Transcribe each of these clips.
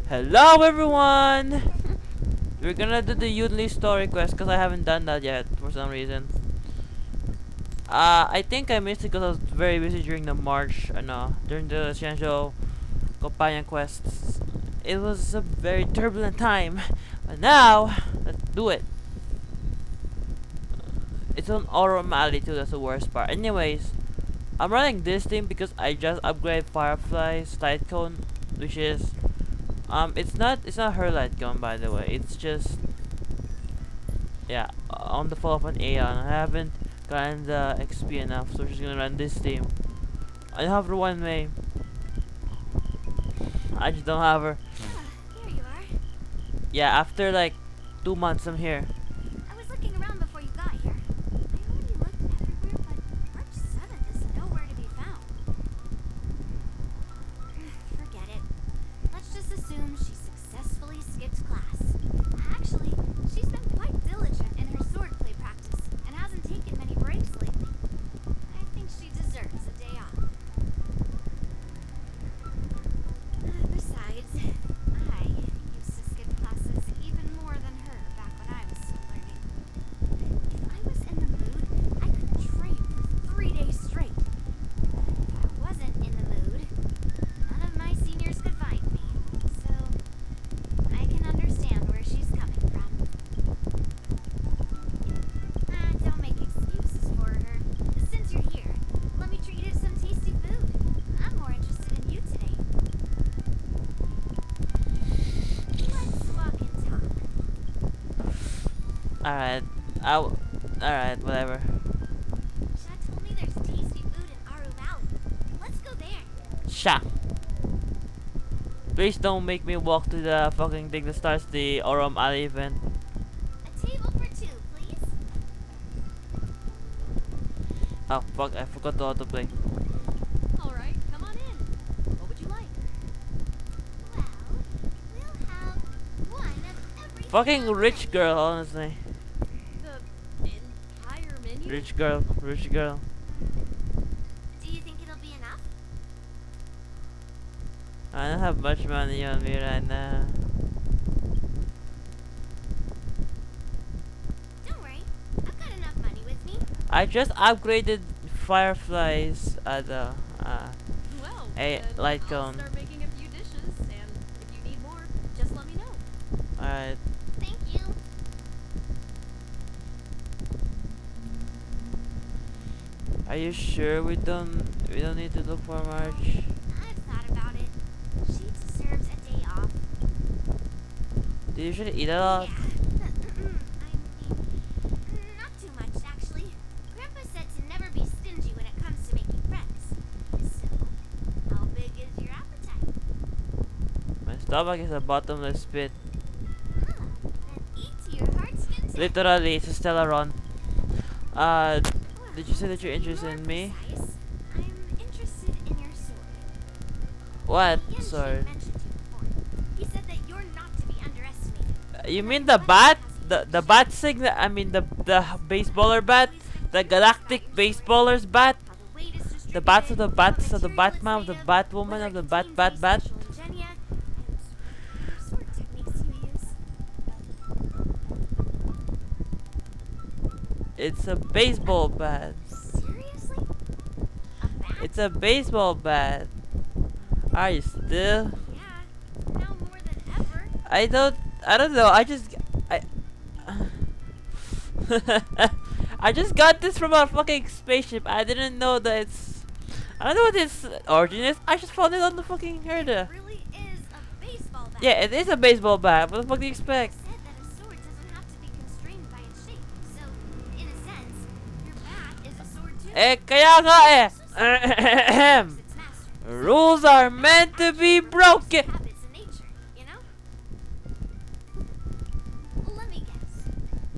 Hello everyone! We're gonna do the yunli story quest because I haven't done that yet for some reason. I think I missed it because I was very busy during the March, during the Shenzhou companion quests. It was a very turbulent time, but now, let's do it. It's on automatically too, that's the worst part. Anyways, I'm running this team because I just upgraded Firefly's light cone, which is it's not her light gun, by the way. It's just, yeah, on the fall of an Aeon. I haven't gotten the XP enough, so she's gonna run this team. I don't have her one way. I just don't have her. Here you are. Yeah, after like 2 months I'm here. I was looking around before you got here. I already looked everywhere, but March 7th is nowhere to be found. Forget it. Let's just assume she successfully skipped class. Actually, she's been quite diligent in her swordplay practice and hasn't taken many breaks lately. I think she deserves a day off. Besides, I used to skip classes even more than her back when I was still learning. If I was in the mood, I could train for 3 days straight. If I wasn't in the mood, none of my seniors could find me. So, I can understand where she's coming from. Don't make excuses for her. Since you're here, let me treat you to some tasty food. I'm more interested in you today. Let's walk and talk. Alright, whatever. Chad told me there's tasty food in Aru Valley. Let's go there. Sha. Please don't make me walk to the fucking thing that starts the Orom Alley event. A table for two, please. Oh fuck, I forgot to autoplay. Alright, come on in. What would you like? Well, we'll have one of everything. Fucking rich girl, honestly. The entire menu? Rich girl. Do you think it'll be enough? I don't have much money on me right now. Don't worry, I've got enough money with me. I just upgraded Firefly's Well, a then light I'll cone. start making a few dishes, and if you need more, just let me know. Alright. Thank you. Are you sure we don't need to look for March? I've thought about it. She deserves a day off. Do you usually eat a lot? Yeah. Not too much, actually. Grandpa said to never be stingy when it comes to making friends. So, how big is your appetite? My stomach is a bottomless pit. Then eat to your heart's content. Literally, it's a Stellaron. Well, Did you say that you're to be interested in more me? precise, I'm interested in your sword. What Yingxing sword? mentioned you before. He said that you're not to be underestimated. You mean the bat? The bat signal? I mean the baseballer bat? The galactic baseballer's bat? The bats of the Batman of the Batwoman of the bat. It's a baseball bat. Seriously? A bat? It's a baseball bat. Are you still? Yeah, now more than ever. I don't know. I just got this from a fucking spaceship. I didn't know that I don't know what its origin is. I just found it on the fucking herder. It really is a baseball bat. Yeah, it is a baseball bat. What the fuck do you expect? Said that a sword doesn't have to be constrained by its shape. So, in a sense, your bat is a sword too. Kaya nga eh. It's its master. Rules are meant to be broken. Habits in nature, you know? Let me guess.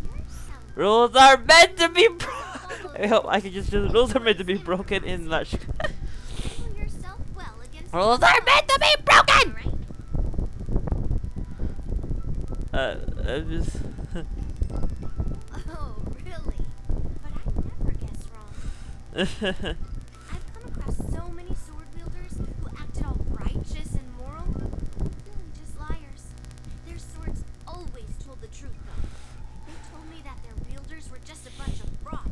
You're some Rules are meant to be broken. I hope I can just do rules are meant to be broken in Lush. handle yourself well against Rules are meant to be broken. right? I'm just. Oh, really? But I never guess wrong. I've come across so many sword wielders who acted all righteous and moral, really just liars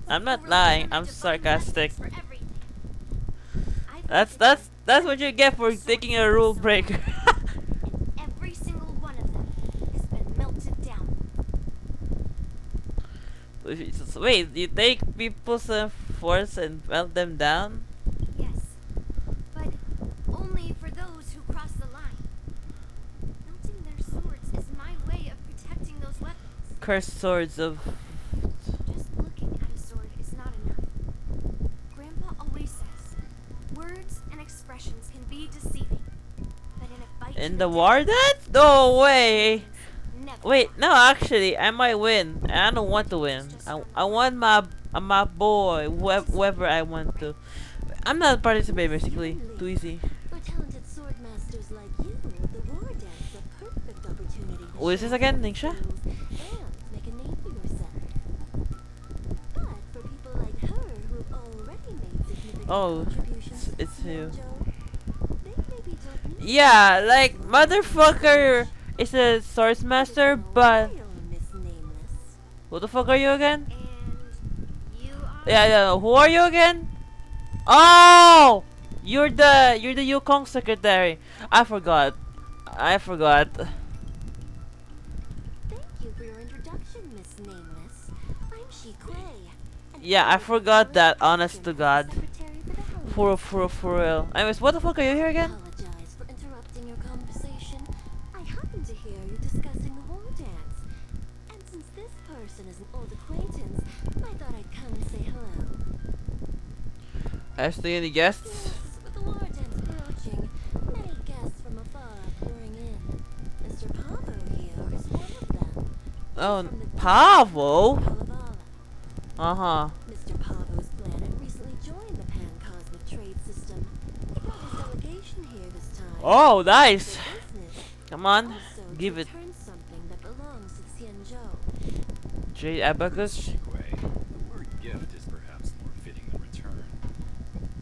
I'm not Over lying. 100 I'm divine sarcastic. lessons for everything. I've That's what you get for taking a rule breaker. and every single one of them has been melted down. Wait, you take people's force and melt them down? Yes, but only for those who cross the line. Melting their swords is my way of protecting those weapons. Cursed swords of. Just looking at a sword is not enough. Grandpa always says, words and expressions can be deceiving. But in a fight In to the death, war dance? No way! never Wait, lie. no, actually, I might win. I don't want to win. I want my boy, whoever I want to. I'm not participating basically. Too easy. For talented sword masters like you, the war dance is a perfect opportunity to Who is this show again, your Ningxia? skills and make a name for yourself. But for people like her who've already made significant Oh, contributions to it's you. Xianzhou, they maybe don't need Yeah, like motherfucker is a swords master, but Miss Nameless. who the fuck are you again? And you are? Yeah, who are you again? Oh, you're the Yukong secretary. I forgot. I forgot. Thank you for your introduction, Miss Nameless. I'm Shi Kuei. and Yeah, I I'm forgot the that. first Honest to assistant God. secretary for the Home For real. Anyways, what the fuck are you here again? Apologize for interrupting your conversation. I happened to hear you discussing the war dance. And since this person is an old acquaintance, I thought I'd come and say hello. Ashley, any guests? Yes, with the war dance approaching, many guests from afar are pouring in. Mr. Pavo here is one of them. Oh, He's from the Pavo? Kalevala. Uh-huh. Mr. Pavo's planet recently joined the pan-cosmic trade system. He brought his delegation here this time. Oh, nice. For business. Come on, Also, give to it. return something that belongs to Xianzhou. Jade Abacus. Segue. The word gift is perhaps more fitting than return.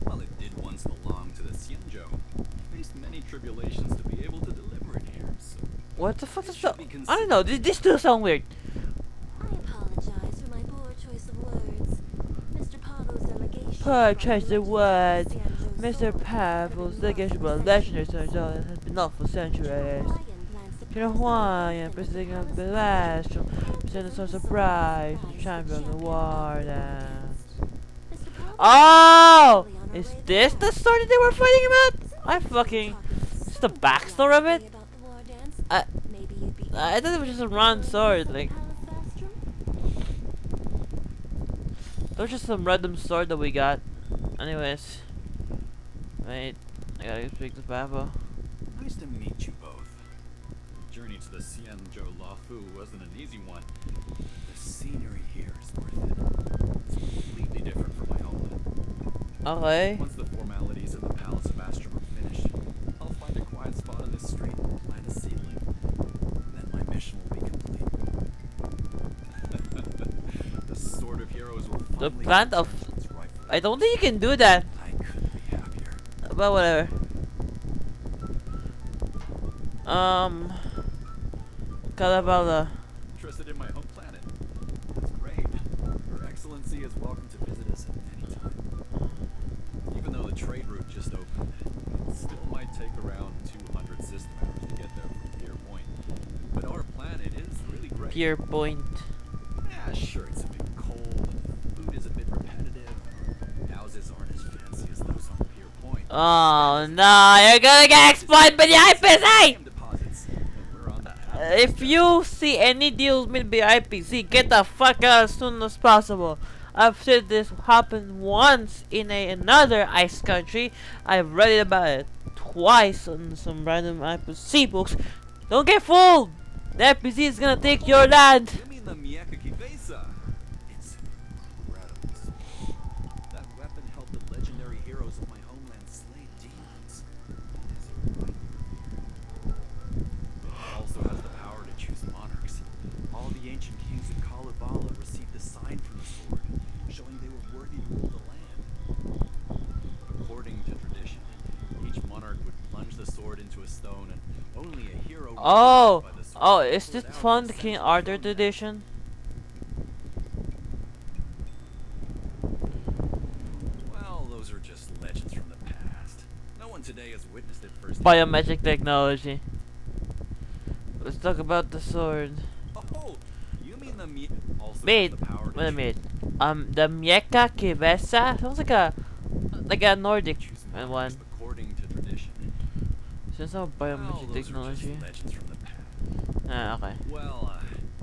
While it did once belong to the Xianzhou, it faced many tribulations to be able to deliver it here, so What the fuck it is should that? be I don't know. This still sound weird. I apologize for my poor choice of words. Mr. Pavo's delegation. Poor brought choice the of legendary words. Xianzhou Mr. sword that Pavos, had the been guest lost well, for legendary centuries. Xianzhou has been lost for centuries. You know Why I'm presenting of the last present a source of pride, champion of the war dance. Oh! Is this the story they were fighting about? I fucking. Is the backstory of it? I thought it was just a round sword, like. That was just some random sword that we got. Anyways. Wait, I gotta speak to Pavo. nice to meet you both. The journey to the Xianzhou Lafu wasn't an easy one. The scenery here is worth it. It's completely different from my homeland. Okay. Once the formalities in the Palace of Astrum are finished, I'll find a quiet spot on this street and plant a seedling. And then my mission will be complete. The Sword of Heroes will The finally plant of. return to its rightful I don't think you can do that. I couldn't be happier. But whatever. Kalevala. Interested in my home planet? That's great. Your Excellency is welcome to visit us at any time. Even though the trade route just opened, it still might take around 200 system hours to get there from Pier Point. But our planet is really great. Pier Point. Yeah, sure, it's a bit cold, and food is a bit repetitive. Houses aren't as fancy as those on Pier Point. Oh no, you're gonna get exploited by the IPC! Deposits, and we're on the If you see any deals made by IPC, get the fuck out as soon as possible. I've said this happened once in another ice country. I've read about it twice on some random IPC books. Don't get fooled! The IPC is gonna take your land! You mean the Miyakaki Vesa? It's incredible. That weapon helped the legendary heroes of my homeland slay demons. It also has the power to choose monarchs. All the ancient kings of Kalevala received a sign from the sword, showing they were worthy to rule the land. According to tradition, each monarch would plunge the sword into a stone, and only a hero. Oh! by the sword Oh, would is pull this it out from in the the King center of Arthur the stone. tradition? biometric technology. Let's talk about the sword. Oh, you mean the also has Wait, the power to wait a minute. The Mieka Kivesa sounds like a Nordic choose one. monarchs according to tradition. Sounds like Well, biometric those are technology. just legends from the past. Ah, okay. Well,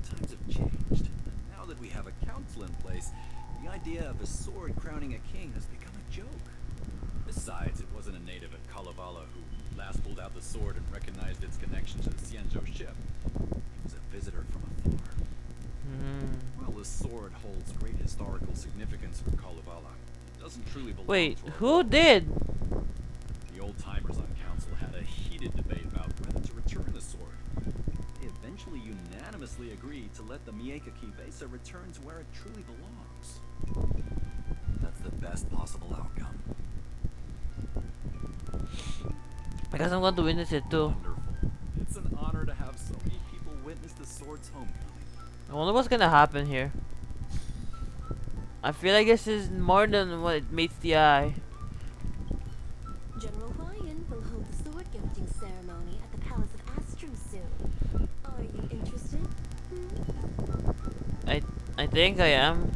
times have changed. Now that we have a council in place, the idea of a sword crowning a king has become a joke. Besides, it wasn't a native at Kalevala who last pulled out the sword and recognized its connection to the Xianzhou ship. He was a visitor from afar. Well, this sword holds great historical significance for Kalevala. It doesn't truly belong Wait, to our who world. did? The old-timers on council had a heated debate about whether to return the sword. They eventually unanimously agreed to let the Mieka Kivesa return to where it truly belongs. That's the best possible outcome. I guess I'm going to witness it too. Wonderful. It's an honor to have so many people witness the sword's homecoming. I wonder what's gonna happen here. I feel like this is more than what it meets the eye. General Ryan will hold the sword gifting ceremony at the Palace of Astrum soon. Are you interested? I think I am.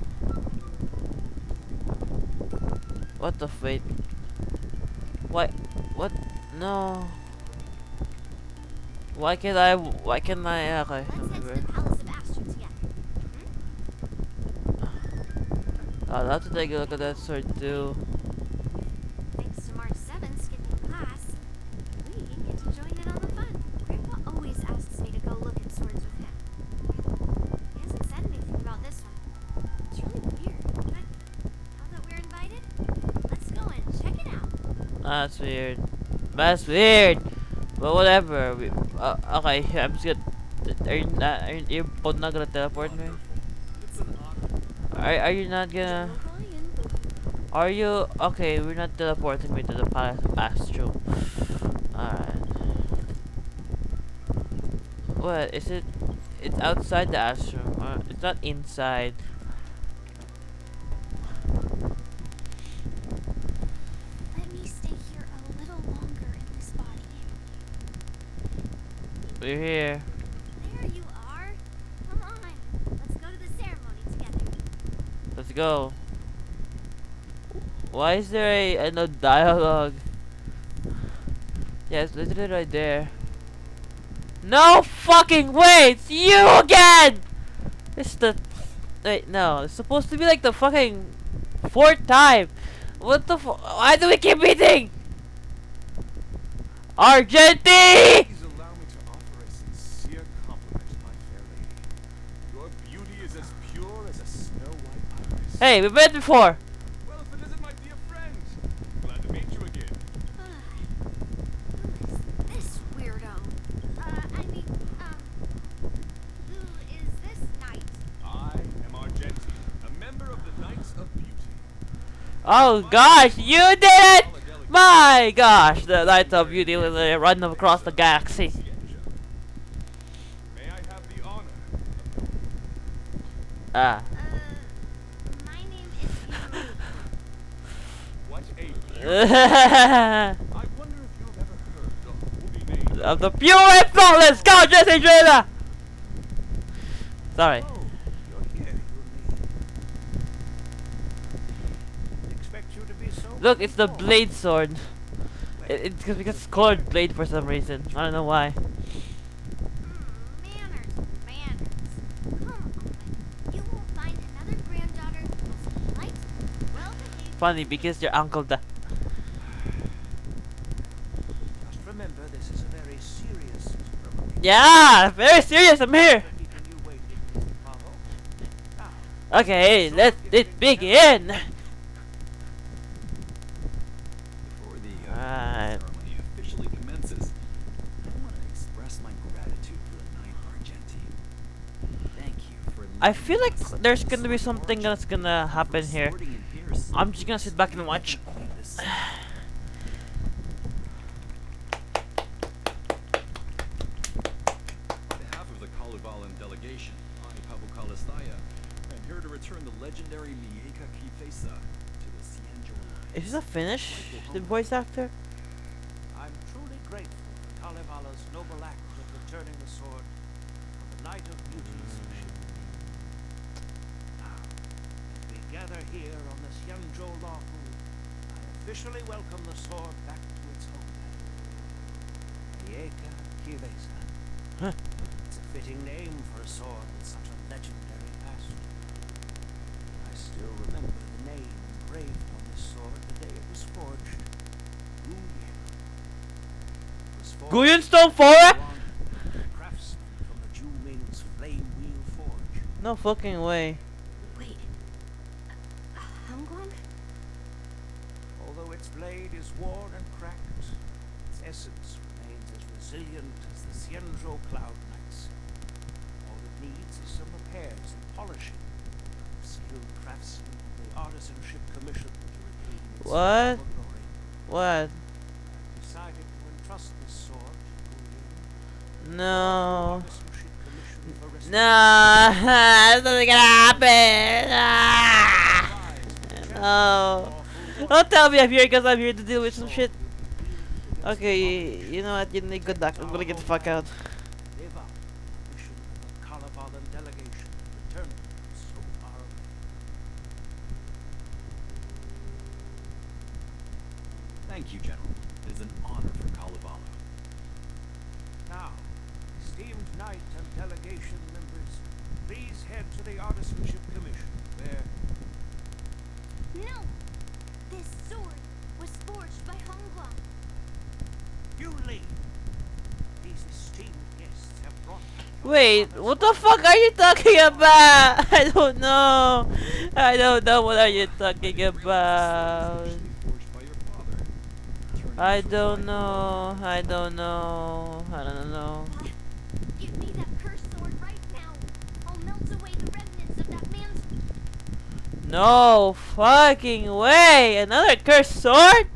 What the wait? What? What? No. Why can't I? Why can't I? Okay. Let's head to the Palace of Astrum together. I'll have to take a look at that sword too. Thanks to March 7th skipping class, we get to join in on the fun. Grandpa always asks me to go look at swords with him. He hasn't said anything about this one. It's really weird, but now that we're invited, let's go and check it out. That's weird. That's weird. But whatever. Okay, I'm just gonna. Are you both not gonna teleport me? It's an honor. Are you not gonna? General Ryan will Are you okay? We're not teleporting me to the Palace of Astrum. Alright. What is it? It's outside the Astrum. It's not inside. Let me stay here a little longer in this body. We're here. There you are. Come on, let's go to the ceremony together. Let's go. Why is there a no dialogue? Yeah, it's literally right there. No fucking way! It's you again! It's the wait, no, it's supposed to be like the fucking fourth time. What the why do we keep meeting? Argenti! Please allow me to offer a sincere compliment, my fair lady. Your beauty is as pure as a snow-white iris. Hey, we met before. Well, if it isn't my dear friend, glad to meet you again. Who is this weirdo? Who is this knight? I am Argenti, a member of the Knights of Beauty. Oh gosh, you did it! My gosh, the light of beauty literally running across the galaxy. May I have the honor? Ah. My name is Yunli. What a beauty. Of I wonder if you've ever heard the holy name. the pure and flawless Count Jesse Drina! Sorry. Oh, you're here, Yunli. Expect you to be so Look, it's the blade sword. It's because it's called blade for some reason. I don't know why. Manners. Come on. You won't find another granddaughter who's polite, well-behaved. Funny because your uncle died. Just remember, this is a very serious ceremony. Yeah, very serious. I'm here. Keeping you waiting, Miss Apollo. Now, Okay, let it begin. Before the Alright. ceremony officially commences, I want to express my gratitude for the Knight Argenti. Thank you for I feel like leading us there's to the gonna be sword something origin, that's gonna for happen here. sorting in here so I'm just gonna sit back and watch. this- On behalf of the Kalevalan delegation, I, Pavel Kalistaya, am here to return the legendary Mieka Kifesa to the Xianzhou Alliance. Is this a Finnish? The voice actor? I'm truly grateful for Kalevala's noble act of returning the sword for the Light of Beauty's ship. Now, as we gather here on the Xianzhou Lahu, I officially welcome the sword back to its homeland. Yeka Kivesa. It's a fitting name for a sword with such a legendary past. I still remember the name engraved on this sword the day it was forged. Guyen. It was forged Guyen Stone Forest? by a craftsman from the Ju Ming's Flame Wheel Forge. No fucking way. Wait. Hangguang? Although its blade is worn and cracked, its essence remains as resilient as the Xianzhou Cloud Knights. All it needs is some repairs and polishing. Skilled craftsmen of the Artisanship Commission to regain its What? former glory. What? I've decided to entrust this sword to Guyen. No. Artisanship Commission for restoration. No. That's not gonna happen. No. Don't tell me I'm here because I'm here to deal with some shit. Okay, you know what? You need good luck. I'm gonna get the fuck out. Live up to the mission of the Kalevalan delegation returned from so far away. Thank you, General. It is an honor for Kalevala. Now, esteemed knight and delegation members, please head to the Artisanship Commission, where No! This sword was forged by Hongguang. Yunli, these esteemed guests have brought back your Wait, father's what the sword. fuck are you talking about? I don't know. I don't know what are you talking about. Especially forged by your father. Turning I into a don't light know. I don't know. I don't know. Give me that cursed sword right now. I'll melt away the remnants of that man's No fucking way! Another cursed sword?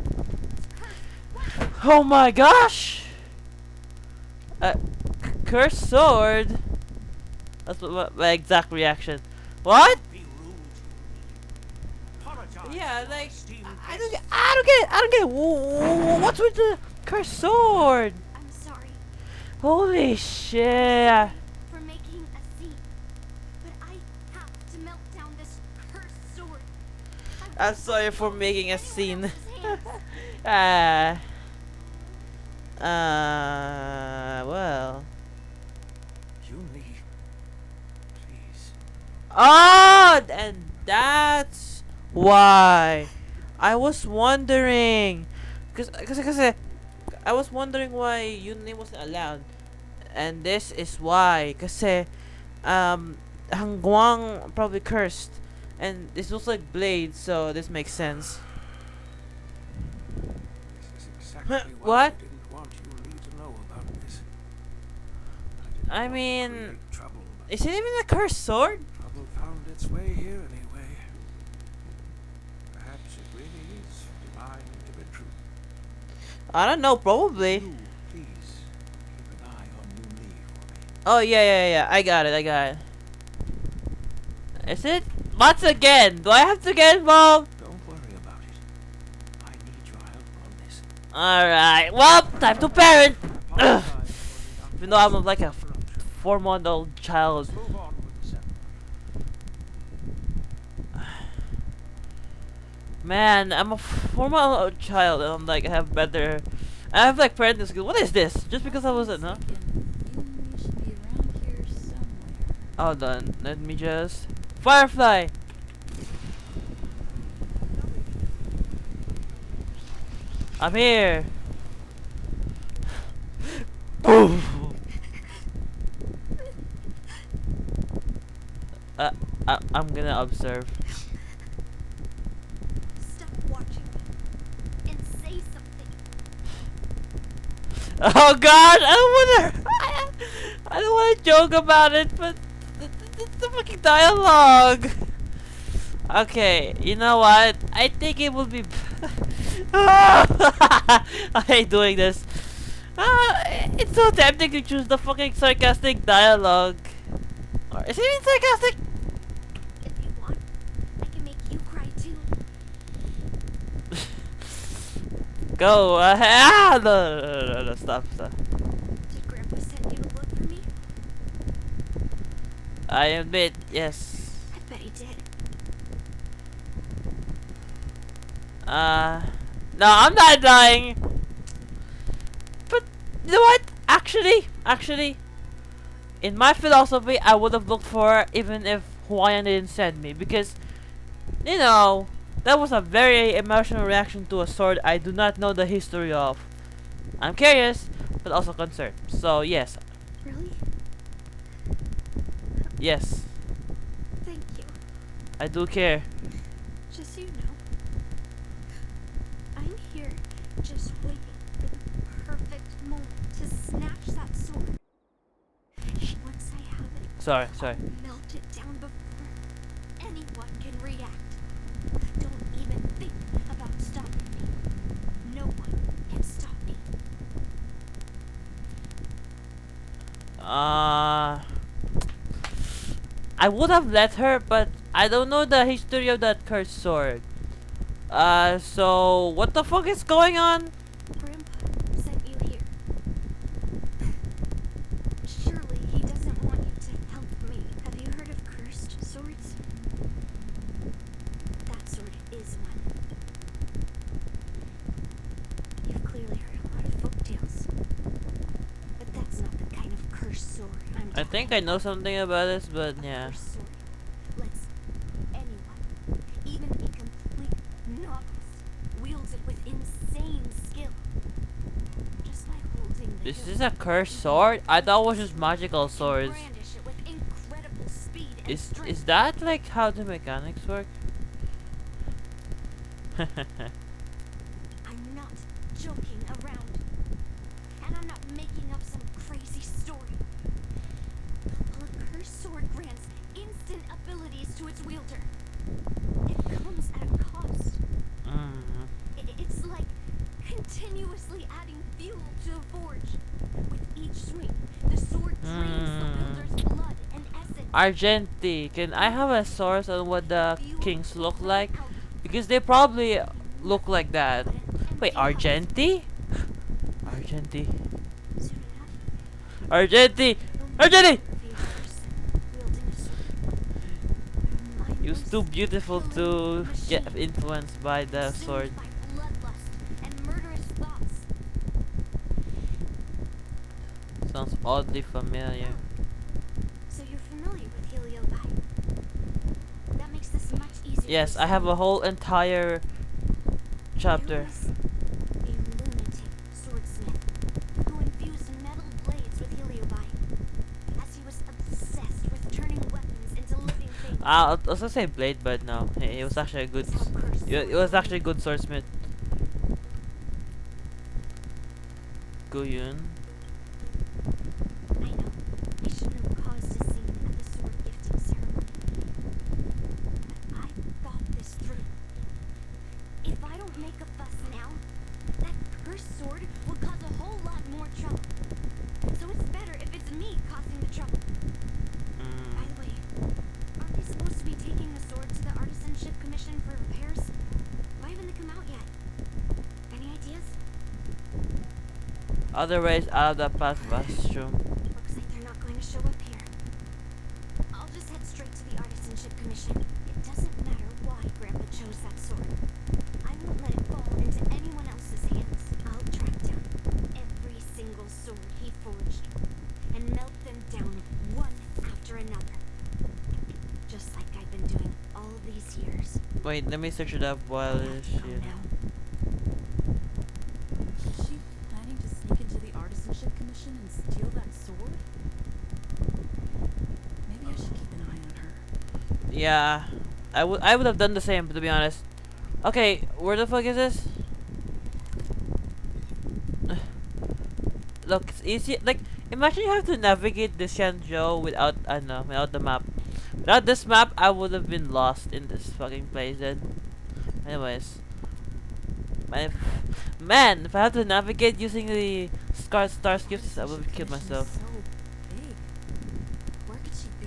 Oh my gosh! Cursed sword? That's what my exact reaction. What? Be rude. Apologize Yeah, to our like esteemed I don't guests. I don't get it. What's with the cursed sword? I'm sorry Holy shit! for making a scene, but I have to melt down this cursed sword. I'm sorry for making a scene. Hands. Well. Yunli, please. Oh, and that's why I was wondering, cause I was wondering why Yunli wasn't allowed, and this is why, cause Hangguang probably cursed, and this looks like blades, so this makes sense. This is exactly why What? I didn't want Yunli to know about this. I didn't want to mean, create trouble, but Is it even a cursed sword? trouble found its way here anyway. Perhaps it really is divine intervention. I don't know, probably. You, please, keep an eye on Yunli for me. Oh yeah. I got it. Is it? Once again, do I have to get involved? Don't worry about it. I need your help on this. Alright, well, time to parent! Apologize for the Even though I'm like a interruption. 4-month-old child. Let's move on with the ceremony. Man, I'm a 4-month-old child and I'm like, I have like parenting skills. What is this? Just because I wasn't, huh? Yunli should be around here somewhere. Hold on, let me just... Firefly! I'm here! Boom! I'm gonna observe. Stop watching me and say something. Oh god, I don't wanna joke about it, but the fucking dialogue. Okay, you know what? I think it would be I hate doing this. It's so tempting to choose the fucking sarcastic dialogue. Or is it even sarcastic? If you want, I can make you cry too. Go ahead. Ah, no, stop. Did Grandpa send you to look for me? I admit, yes. I bet he did. No, I'm not dying. But you know what? Actually, in my philosophy, I would have looked for her even if Hawaiian didn't send me, because you know that was a very emotional reaction to a sword I do not know the history of. I'm curious, but also concerned. So yes, Really? yes, Thank you. I do care. Just so you know, I'm here just waiting for the perfect moment to snatch that sword. Once I have it, Sorry. I'll melt it down before anyone can react. Don't even think about stopping me. No one can stop me. I would have let her, but I don't know the history of that cursed sword. So what the fuck is going on? Grandpa sent you here. Surely he doesn't want you to help me. Have you heard of cursed swords? That sword is one. You've clearly heard a lot of folk tales. But that's not the kind of cursed sword I'm I think I know something about this, but A yeah. cursed sword lets anyone, even a complete novice, wield it with insane skill. Just by holding the This hilt, is a cursed sword? I thought it was just magical you can swords. brandish it with incredible speed and Is strength. that like how the mechanics work? I'm not joking around. And I'm not making up some crazy story. While a cursed sword grants instant abilities to its wielder, it comes at a cost. It's like continuously adding fuel to a forge. With each swing, the sword drains the wielder's blood and essence. Argenti, can I have a source on what the kings look like? Because they probably look like that. Wait, Argenti? Argenti. Soon enough, Argenti! you'll Argenti! never be a person wielding a sword. You're Mindless, too beautiful to killing get machine. influenced by the Consumed sword. by bloodlust and murderous thoughts. Sounds oddly familiar. So you're familiar with Heliobi? That makes this much easier. Yes, to I have a explain. whole entire There chapter. was a lunatic swordsmith who infused metal blades with Heliobi, as he was obsessed with turning weapons into living things. I was also say blade, but no, he was actually a good. Is how cursed It was actually a good swordsmith. Guyun. I know. I shouldn't have caused a scene at the sword gifting ceremony. But I thought this through. If I don't make a fuss now, that cursed sword will cause a whole lot more trouble. So it's better if it's me causing the trouble. By the way, aren't they supposed to be taking the sword to the Artisanship Commission for repairs? Why haven't they come out yet? Any ideas? Other ways out of the path mushroom. Looks like they're not going to show up here. I'll just head straight to the Artisanship Commission. It doesn't matter why Grandpa chose that sword. I won't let it fall into anyone else's hands. I'll track down every single sword he forged and melt them down one after another. Just like I've been doing all these years. Wait, let me search it up while I have to go she. now. Is she planning to sneak into the Artisanship Commission and steal that sword? Maybe I should keep an eye on her. Yeah, I would have done the same, to be honest. Okay, where the fuck is this? Look, it's easy. Like, imagine you have to navigate the Xianzhou without, I don't know, without the map. Without this map, I would have been lost in this fucking place then. Anyways. Man, if I have to navigate using the star skips, I would kill myself. So big. Where could she be?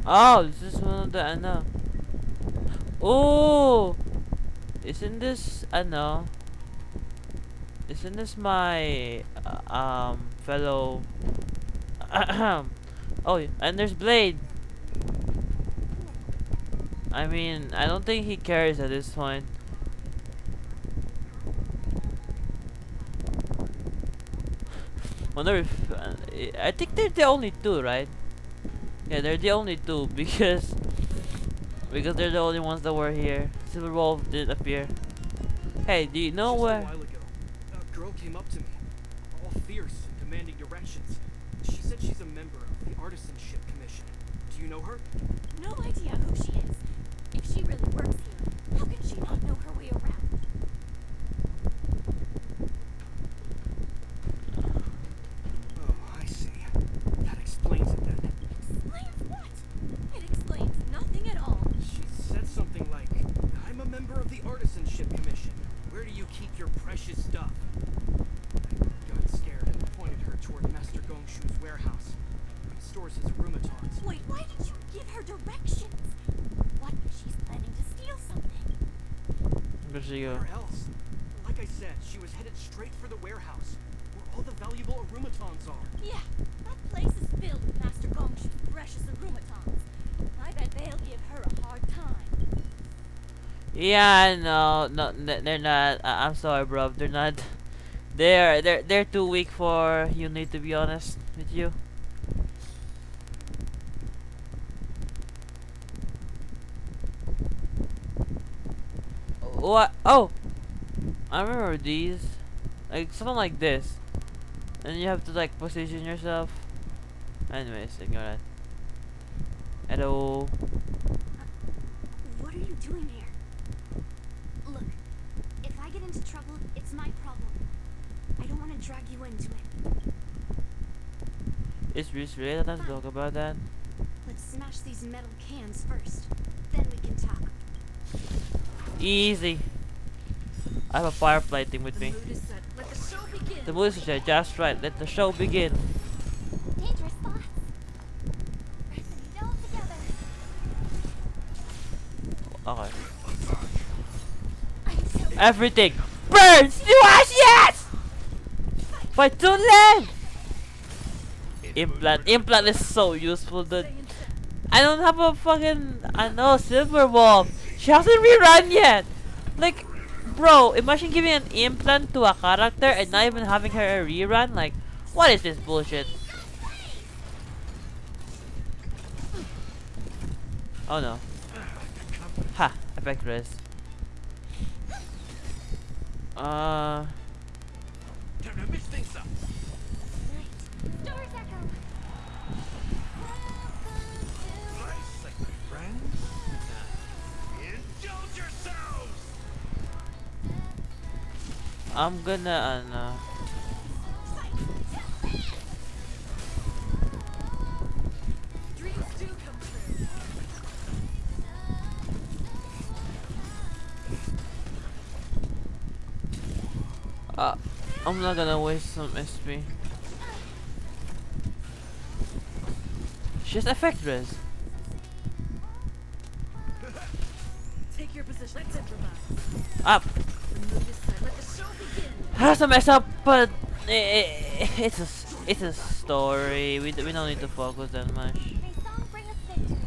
Oh, this is one of the, I know. Oh! Isn't this ano? Isn't this my fellow? Oh, and there's Blade. I mean, I don't think he cares at this point. Wonder if I think they're the only two, right? Yeah, they're the only two because they're the only ones that were here. Silver Wolf did appear. Hey, do you know Just a where? while ago, a girl came up to me, all fierce and demanding directions. She said she's a member of the Artisanship Commission. Do you know her? No idea who she is. If she really works here, how can she not know her way around? Oh, I see. That explains it then. Explains what? It explains nothing at all. She said something like, I'm a member of the Artisanship Commission. Where do you keep your precious stuff? I got scared and pointed her toward Master Gongshu's warehouse. He stores his aromatons. Wait, why did you give her directions? What if she's planning to steal something? Where'd she go? Where else? Like I said, she was headed straight for the warehouse, where all the valuable aromatons are. Yeah, that place is filled with Master Gongshu's precious aromatons. I bet they'll give her a hard time. Yeah, no, they're not. I'm sorry, bro. They're not. They're too weak for Yunli, to be honest with you. What? Oh, I remember these. Like something like this, and you have to like position yourself. Anyways, ignore that. Hello. What are you doing here? Look, if I get into trouble, it's my problem. I don't want to drag you into it. Is this really the time to talk about that? Let's smash these metal cans first. Then we can talk. Easy. I have a firefly thing with The me. mood is set. Let the show begin. The mood is set, just right. Let the show begin. Dangerous thoughts. Press it all together. Okay. I'm so Everything burns to ashes! Fight to live! Implant is so useful, dude. I don't have a fucking, I know, Silver Wolf. She hasn't rerun yet. Like, bro, imagine giving an implant to a character and not even having her a rerun. Like, what is this bullshit? Oh no. Ha, effect res. Time to mix things up. Doors echo. Nice, like my friends. Indulge yourselves! I'm gonna, Dreams do come true. I'm not gonna waste some SP. She's effect res. Take your position. Let's improvise. Up. The mood is set. Let the show begin. Has a mess up, but it's a story. We don't need to focus that much. May song bring us victory.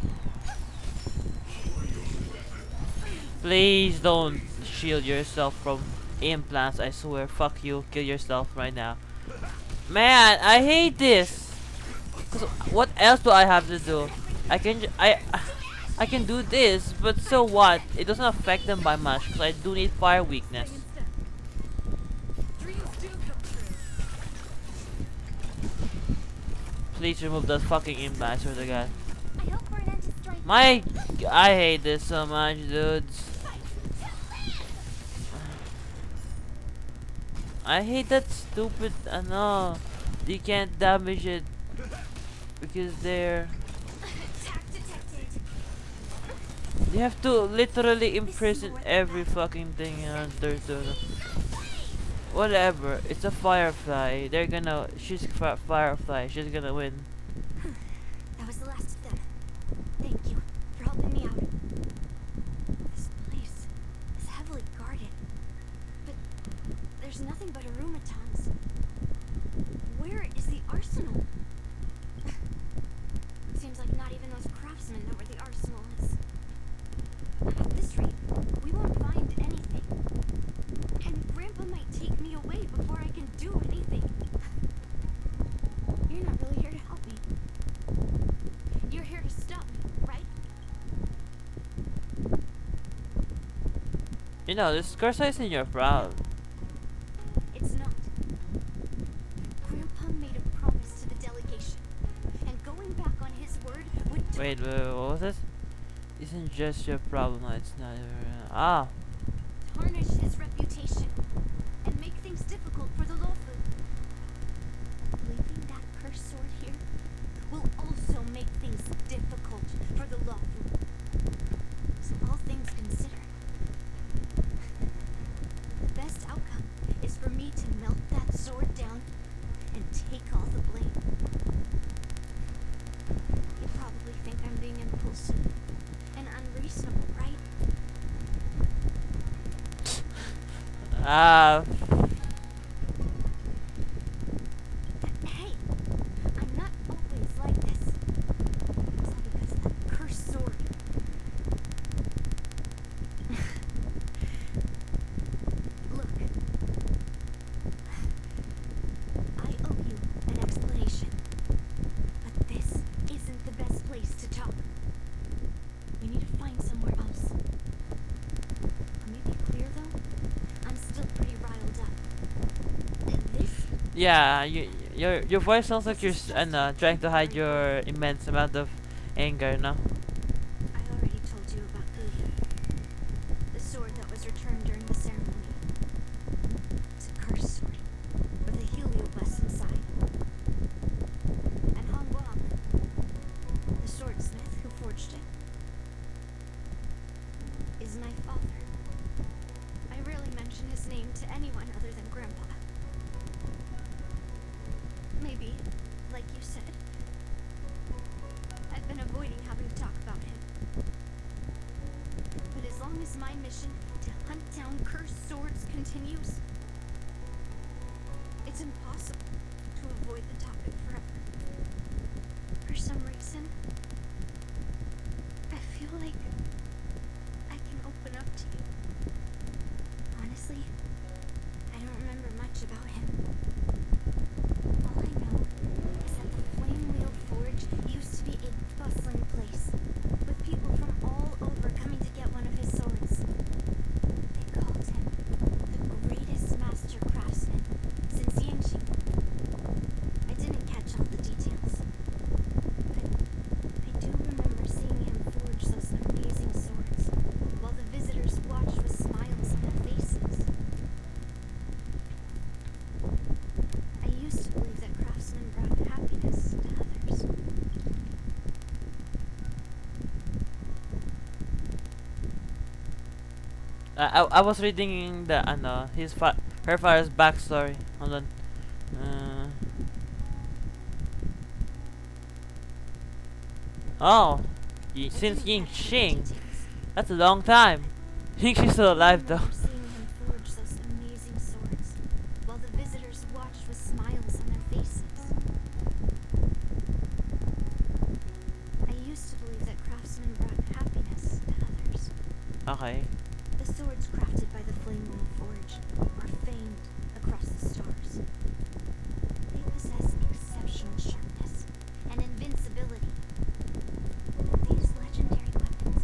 Please don't shield yourself from implants. I swear. Fuck you. Kill yourself right now. Man, I hate this. 'Cause what else do I have to do? I can do this, but so what? It doesn't affect them by much because I do need fire weakness. Stay in step. Dreams do come true. Please remove that fucking implant, I swear to God. I hope for an end to strife. I hate this so much, dudes. I hate that stupid, no, you can't damage it because they're. Attack detected. You have to literally imprison every fucking thing there's whatever. It's a firefly. They're gonna. She's firefly. She's gonna win. That was the last of them. Thank you for helping me out. This place is heavily guarded. There's nothing but aromatons. Where is the arsenal? Seems like not even those craftsmen know where the arsenal is. At this rate, we won't find anything. And Grandpa might take me away before I can do anything. You're not really here to help me. You're here to stop me, right? You know, this cursor is in your proud. It's not. Grandpa made a promise to the delegation, and going back on his word would Wait, what was this? Isn't just your problem, it's not your... Ah! tarnish his reputation and make things difficult for the Lofu. Leaving that cursed sword here will also make things difficult for the Lofu. So all things considered, the best outcome is for me to melt that sword down and take all the blame. You probably think I'm being impulsive and unreasonable, right? Ah! Hey, I'm not always like this. It's all because of that cursed sword. Look, I owe you an explanation, but this isn't the best place to talk. We need to find somewhere else. Let me be clear though, I'm still pretty riled up. This Yeah, your voice sounds like you're trying to hide your immense amount of anger, no? I already told you about Guya, the sword that was returned during the ceremony. It's a cursed sword with a heliobus inside. And Hong Guang, the swordsmith who forged it, is my father. I rarely mention his name to anyone other than Grandpa. Maybe, like you said, I've been avoiding having to talk about him. But as long as my mission to hunt down cursed swords continues, it's impossible to avoid the topic forever. For some reason, I feel like I can open up to you. Honestly, I don't remember much about him. All I know is that the Flame Wheel Forge used to be a bustling place, with people from all over coming to get one of his swords. They called him the greatest master craftsman since Yingxing. I didn't catch all the details, but I do remember seeing him forge those amazing swords, while the visitors watched with smiles on their faces. I used to believe that craftsmen brought happiness to others. I was reading the her father's backstory. Hold on. Oh, since Yingxing, that's a long time. Yingxing's still alive though. Seeing him forge those amazing swords, while the visitors watched with smiles on their faces. I used to believe that craftsmen brought happiness to others. Okay. The swords crafted by the Flame Wheel Forge are famed across the stars. They possess exceptional sharpness and invincibility. These legendary weapons,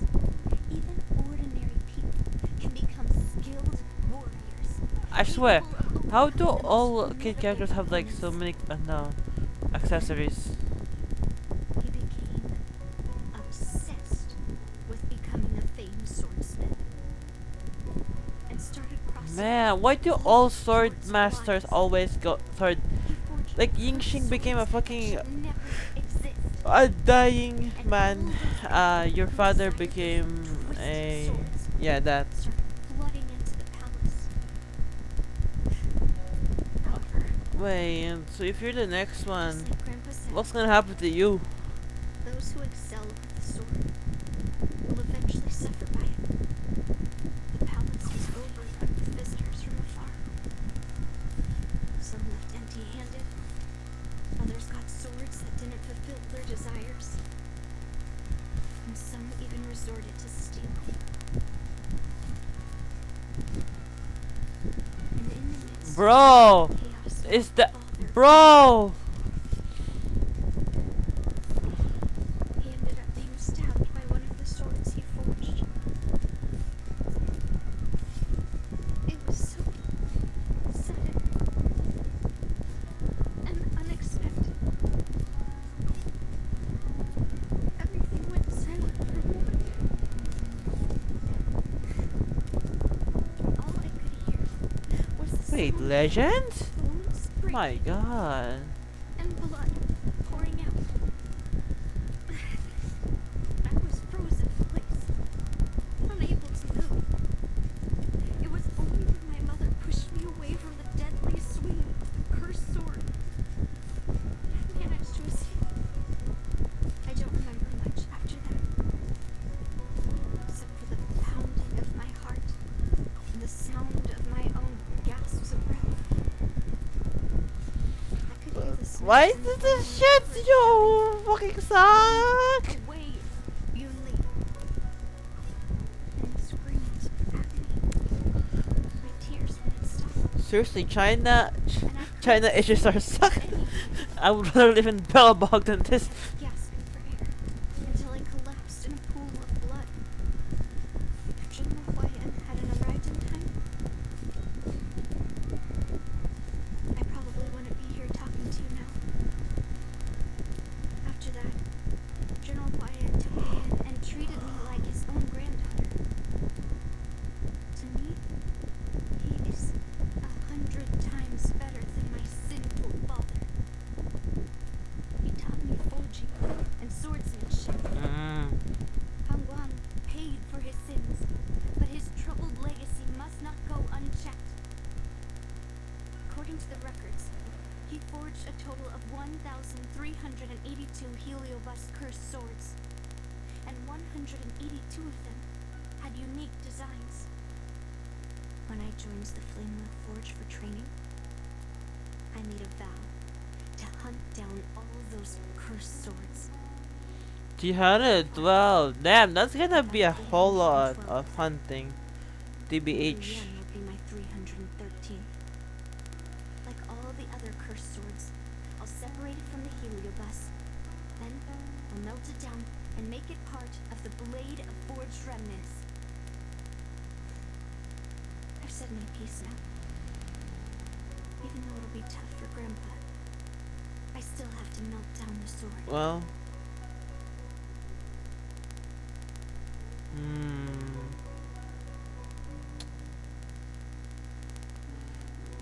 even ordinary people can become skilled warriors. I swear, capable of how do overcoming the all most kid formidable characters have like so opponents. many accessories? He became obsessed with becoming a famed swordsmith and started crossing. Man, why do all sword masters always go sword? He forged Like cursed Yingxing became a swords that fucking should never exist. a dying And man. all those Your who father decided to became forge a twisted swords yeah that. started flooding into the palace. However, Wait, so if you're the next one, just like Grandpa said, what's gonna happen to you? those who excel with the sword will eventually suffer by it. The palace was overrun with visitors from afar. resorted to steel. And in the midst Bro, of chaos, is that father, bro? he ended up being stabbed by one of the swords he forged. It was so sudden and unexpected. Everything went silent for a moment. All I could hear was the Wait, sound legend? of bones breaking My God. and blood pouring out. I was frozen in place, unable to move. It was only when my mother pushed me away from the deadly swing of the cursed sword I managed to escape. I don't remember much after that, except for the pounding of my heart and the sound of my own gasps of breath. I could hear the Why snakes is and this flaming shit leopards so fucking suck? away, Yunli. And screamed at me. My tears wouldn't stop. Seriously, China And I China couldn't issues are see suck. anything. I would rather live in Bellabog than this. I kept gasping for air until I collapsed in a pool of blood. If General Huayan hadn't arrived in time, I probably wouldn't be here talking to you now. After that, General Huayan took me in and treated me like his own granddaughter. To me, he is 100 times better than my sinful father. He taught me forging and swordsmanship. Hang Guang paid for his sins, but his troubled legacy must not go unchecked. According to the records, he forged a total of 1,382 heliobus cursed swords, and 182 of them had unique designs. When I joined the Flamewheel Forge for training, I made a vow to hunt down all those cursed swords. 212. Damn, that's gonna be a whole lot of hunting. TBH. Yan will be my 313th. Like all the other cursed swords, I'll separate it from the heliobus. Then I'll melt it down and make it part of the blade of forged remnants. I've said my piece now. Even though it'll be tough for Grandpa, I still have to melt down the sword. Well.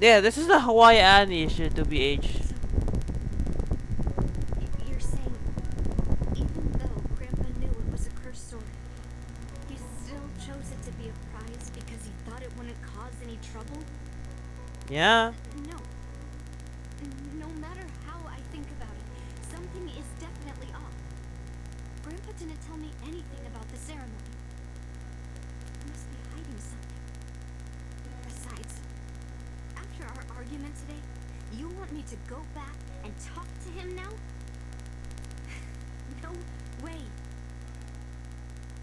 Yeah, this is the Hawaiian issue to BH. So, you're saying, even though Grandpa knew it was a cursed sword, he still chose it to be a prize because he thought it wouldn't cause any trouble? Yeah. No. No matter how I think about it, something is definitely off. Grandpa didn't tell me anything about the ceremony. He must be hiding something. Besides, after our argument today, you want me to go back and talk to him now? No way.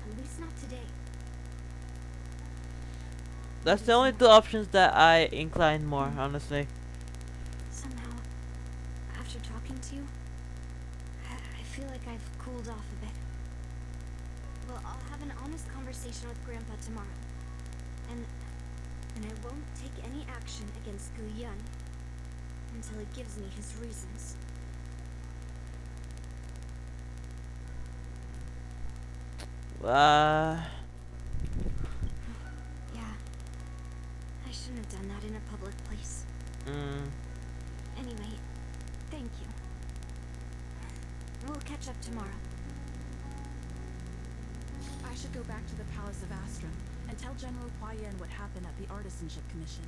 At least not today. That's the only two options that I incline more, honestly. Somehow, after talking to you, I feel like I've cooled off a bit. Well, I'll have an honest conversation with Grandpa tomorrow. And I won't take any action against Gu Yun until he gives me his reasons. Yeah. I shouldn't have done that in a public place. Anyway, thank you. We'll catch up tomorrow. I should go back to the Palace of Astrum and tell General Huayan what happened at the Artisanship Commission.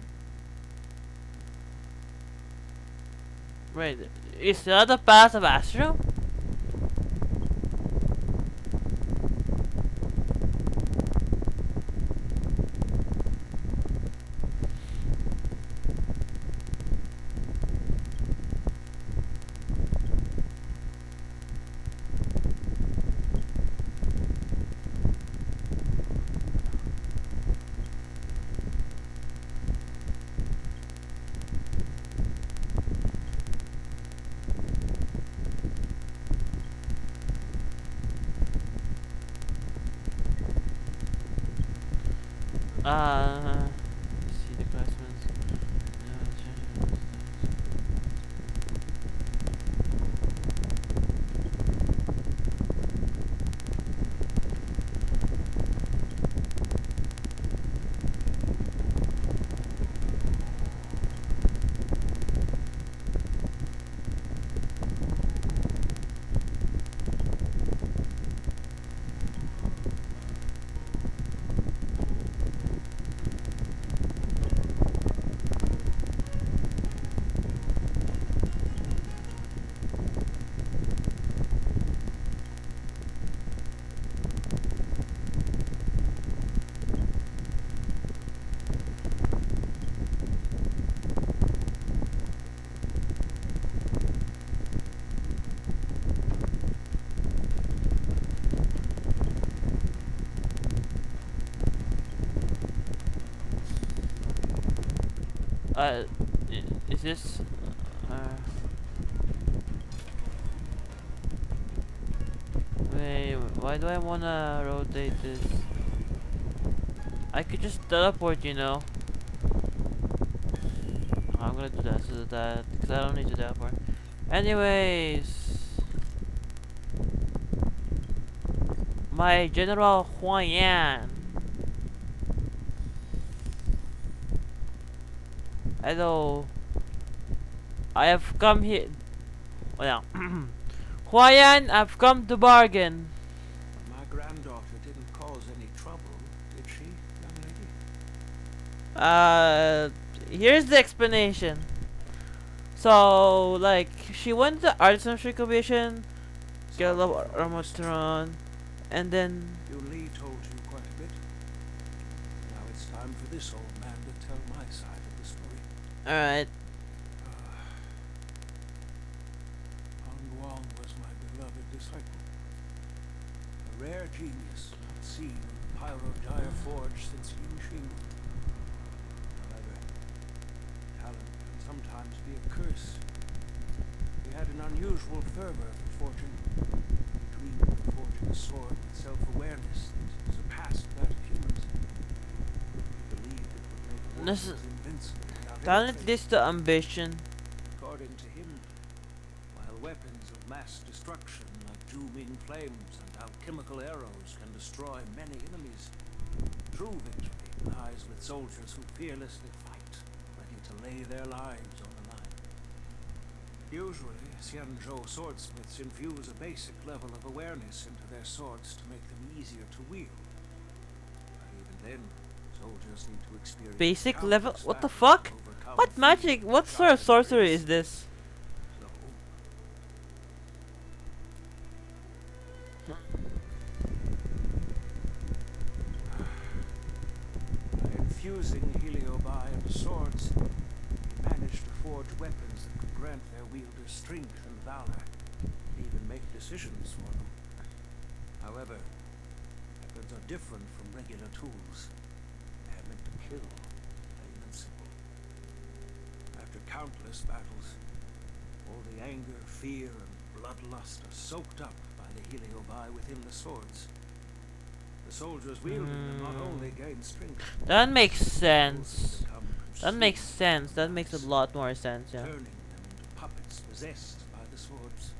Wait, is that the Pass of Astro? See the classmates. Uh, is this? Wait, why do I wanna rotate this? I could just teleport, you know. I'm gonna do that so that because I don't need to teleport. Anyways, my General Huan Yan. Hello. I have come here. Well, Huan Yan, I've come to bargain. My granddaughter didn't cause any trouble, did she, young lady? Here's the explanation. So, like, she went to the artistry commission, get a little armatron, and then Yunli told you quite a bit. Now it's time for this old man to tell my side of the story. alright. Wang was my beloved disciple. A rare genius not seen in the Pyro-Dire Forge since yingxing. However, talent can sometimes be a curse. He had an unusual fervor for forging. He dreamed of forging a sword with self-awareness that surpassed that of humans. He believed it would make This mortals invincible without talent anything. leads to ambition. According to him, while weapons of mass destruction like dooming flames and alchemical arrows can destroy many enemies, true victory lies with soldiers who fearlessly fight, ready to lay their lives on the line. Usually, Xianzhou swordsmiths infuse a basic level of awareness into their swords to make them easier to wield. But even then, soldiers need to experience Basic level? countless What the battles fuck? to overcome What fear, magic? What sort of giant sorcery race. is this? So, by infusing heliobi into swords, he managed to forge weapons that could grant their wielders strength and valor, and even make decisions for them. However, weapons are different from regular tools. They are meant to kill, plain and simple. After countless battles, all the anger, fear, and bloodlust are soaked up by the heliobi within the swords. The soldiers wielding them not only gain strength, That makes but also sense. become That makes consumed sense. by That makes a vice, lot more sense, yeah. turning them into puppets possessed by the swords.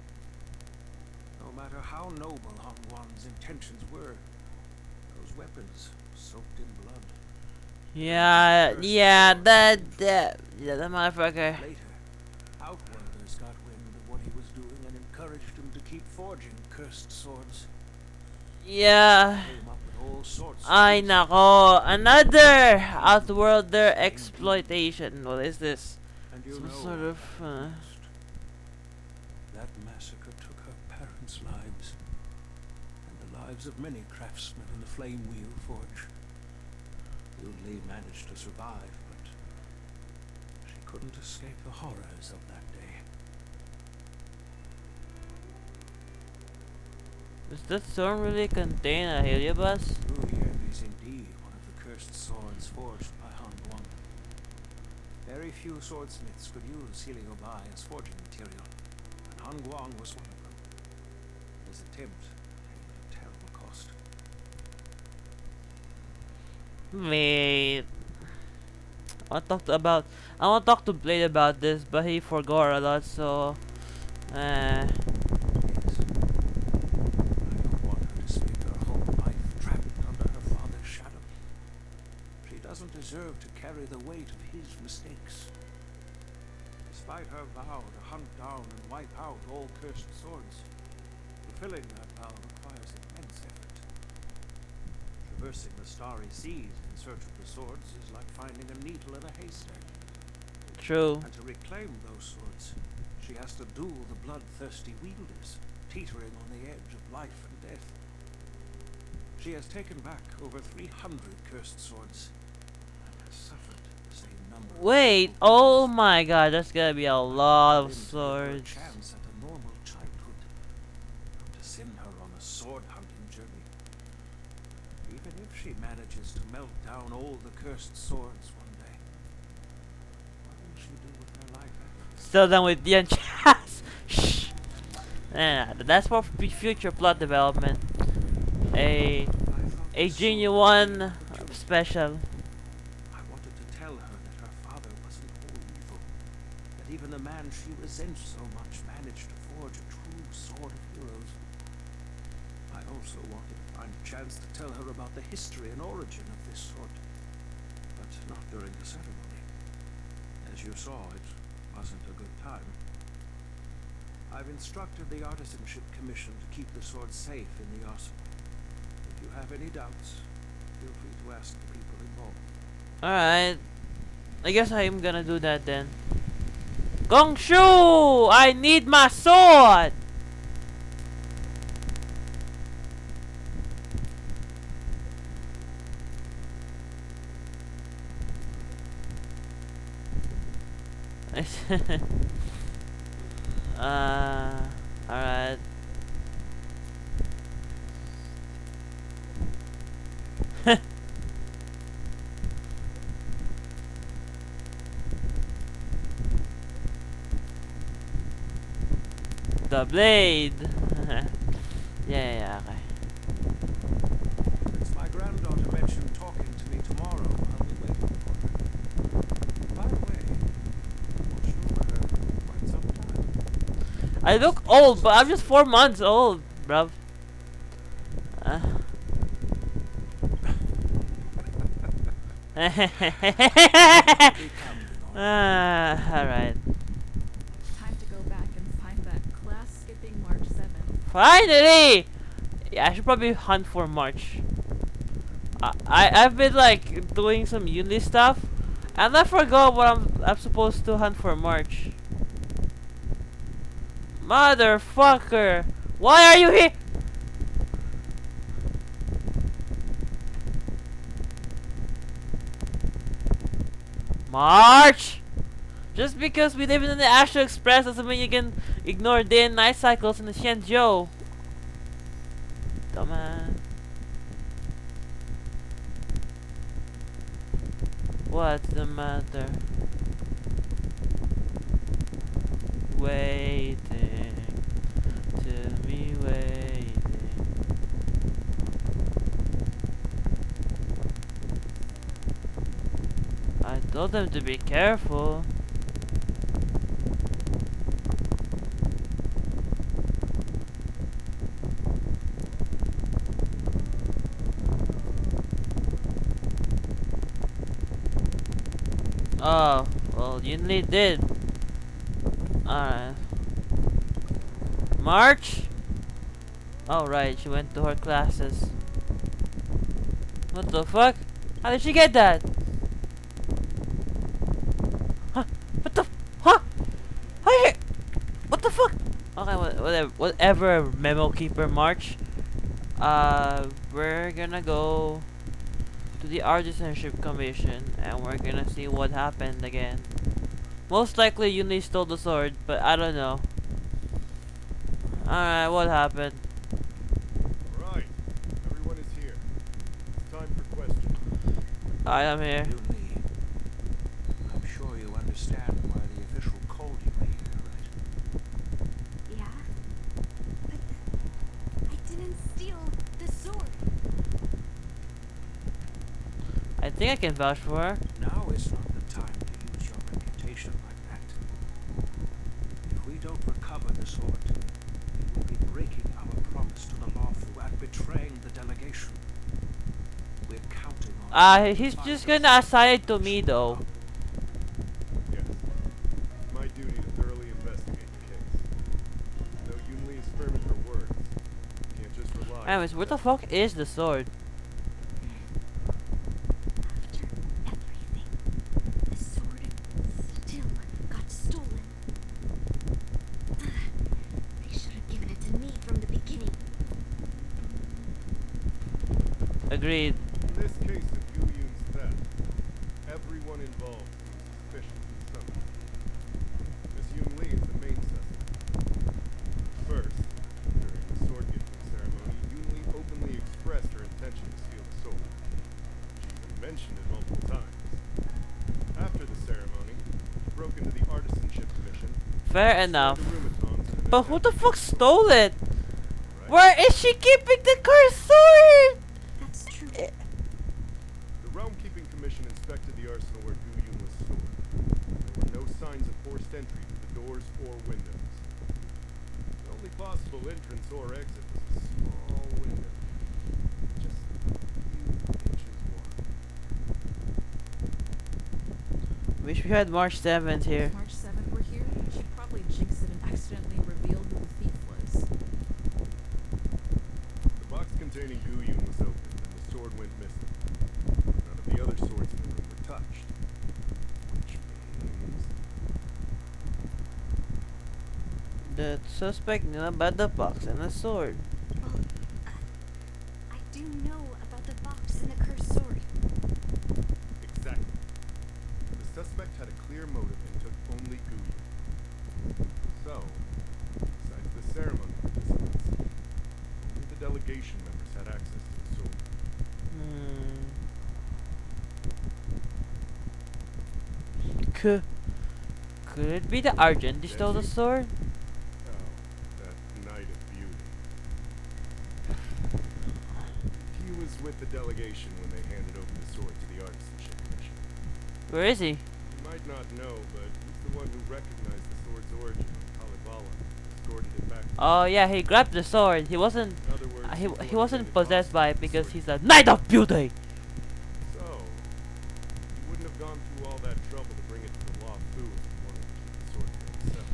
No matter how noble Hong Wan's intentions were, those weapons soaked in blood. Yeah, yeah, that motherfucker. Later, Outworlders got wind of what he was doing and encouraged him to keep forging cursed swords. Yeah. Came up with all sorts of Ay reasons. nako, another Outworlder exploitation. What is this? And you Some know sort what of, happened next. That massacre took her parents' lives, and the lives of many craftsmen in the Flame Wheel Forge. Yunli managed to survive, but she couldn't escape the horrors of that day. Does that storm really contain a heliobus? Ruyen is indeed one of the cursed swords forged by Han Guang. Very few swordsmiths could use heliobi as forging material, and Han Guang was one of them. His attempt came at a terrible cost. Wait. I want to talk to Blade about this, but he forgot a lot, so Yes. I don't want her to spend her whole life trapped under her father's shadow. She doesn't deserve to carry the weight of his mistakes. Despite her vow to hunt down and wipe out all cursed swords, fulfilling that vow requires immense effort. Traversing the starry seas in search of the swords is like finding a needle in a haystack. true. And to reclaim those swords, she has to duel the bloodthirsty wielders, teetering on the edge of life and death. She has taken back over 300 cursed swords, and has suffered the same number. Wait, oh my god, there's gonna be a lot of swords. Chance at a normal childhood, not to send her on a sword hunting journey. Even if she manages to melt down all the cursed swords one day, what will she do with her life after? Still done with the enchants. Shh. That's for future plot development. A genuine special. I wanted to tell her that her father wasn't all evil, that even the man she resents so much managed to forge a true sword of heroes. I also wanted to find a chance to tell her about the history and origin of this sword, but not during the ceremony. As you saw, it wasn't a good time. I've instructed the Artisanship Commission to keep the sword safe in the arsenal. If you have any doubts, feel free to ask the people involved. Alright. I guess I'm gonna do that then. Gongshu! I need my sword! Alright. The blade. Yeah, okay. Since my granddaughter mentioned talking to me tomorrow, I'll be waiting for her. By the way, I've watched over her for quite some time. I look old, but I'm just 4 months old, bruv. Alright. Time to go back and find that class skipping March 7th. Finally! Yeah, I should probably hunt for March. I've been like doing some yunli stuff, and I forgot what I'm supposed to hunt for March. Motherfucker! Why are you here? March! Just because we live in the Astral Express doesn't mean you can ignore day and night cycles in the Shenzhou. Dumbass. What's the matter? Waiting to me waiting. I told them to be careful. Oh, well, Yunli did. Alright. March? Oh, right, she went to her classes. What the fuck? How did she get that? Huh? What the? Huh? Hey! What the fuck? Okay, whatever, Memo Keeper March. We're gonna go to the Artisanship Commission and we're gonna see what happened again. Most likely Yunli stole the sword, but I don't know. Alright, what happened? Alright, everyone is here. It's time for questions. Alright, I'm here. Yunli, I'm sure you understand why the official called you here, right? Yeah? But I didn't steal the sword. I think I can vouch for her. Now is not the time to use your reputation like that. If we don't recover the sword, we will be breaking our promise to the lawful and betraying the delegation. We're counting on you to He's find just us gonna assign it to me though. Yes. It's my duty to thoroughly investigate the case. Though Yunli is firm in her words, you can't just rely on Anyways, where the fuck is the sword? After everything, the sword still got stolen. They should have given it to me from the beginning. Agreed. In this case of Yu Yun's theft, everyone involved seems suspicious in some way. Miss Yunli is the main suspect. First, during the sword gifting ceremony, Yunli openly expressed her intention to steal the sword. She even mentioned it multiple times. After the ceremony, she broke into the artisanship commission. Fair destroyed enough. the Rumetons in an But who the attempt to fuck steal the stole it? sword, right? Where is she keeping the cursed sword? That's true. The Realm Keeping Commission inspected the arsenal where Gu Yun was stored. There were no signs of forced entry to the doors or windows. The only possible entrance or exit was a small window, just a few inches wide. Wish we had March 7th here. If March 7th were here, she'd probably jinx it and accidentally reveal who the thief was. The box containing Gu Yun was opened and the sword went missing. None of the other swords in the room were touched. Which means... The suspect knew about the box and the sword. Well, I do know about the box and the cursed sword. Exactly. The suspect had a clear motive and took only Gu Yun. So, besides the ceremony participants, only the delegation members had access to the sword. Could it be the Argenti stole the Genji? sword? Oh, that Knight of Beauty. He was with the delegation when they handed over the sword to the Artisanship Commission. Where is he? You might not know, but he's the one who recognized the sword's origin on Kalevala and escorted it back to Oh yeah, he grabbed the sword. He wasn't. In other words, he's the one He who wasn't made it possessed by it possible for the because sword he's to a Knight of Beauty. So, you wouldn't have gone through all that trouble to bring it to the Law Fu if you wanted to keep the sword for yourself.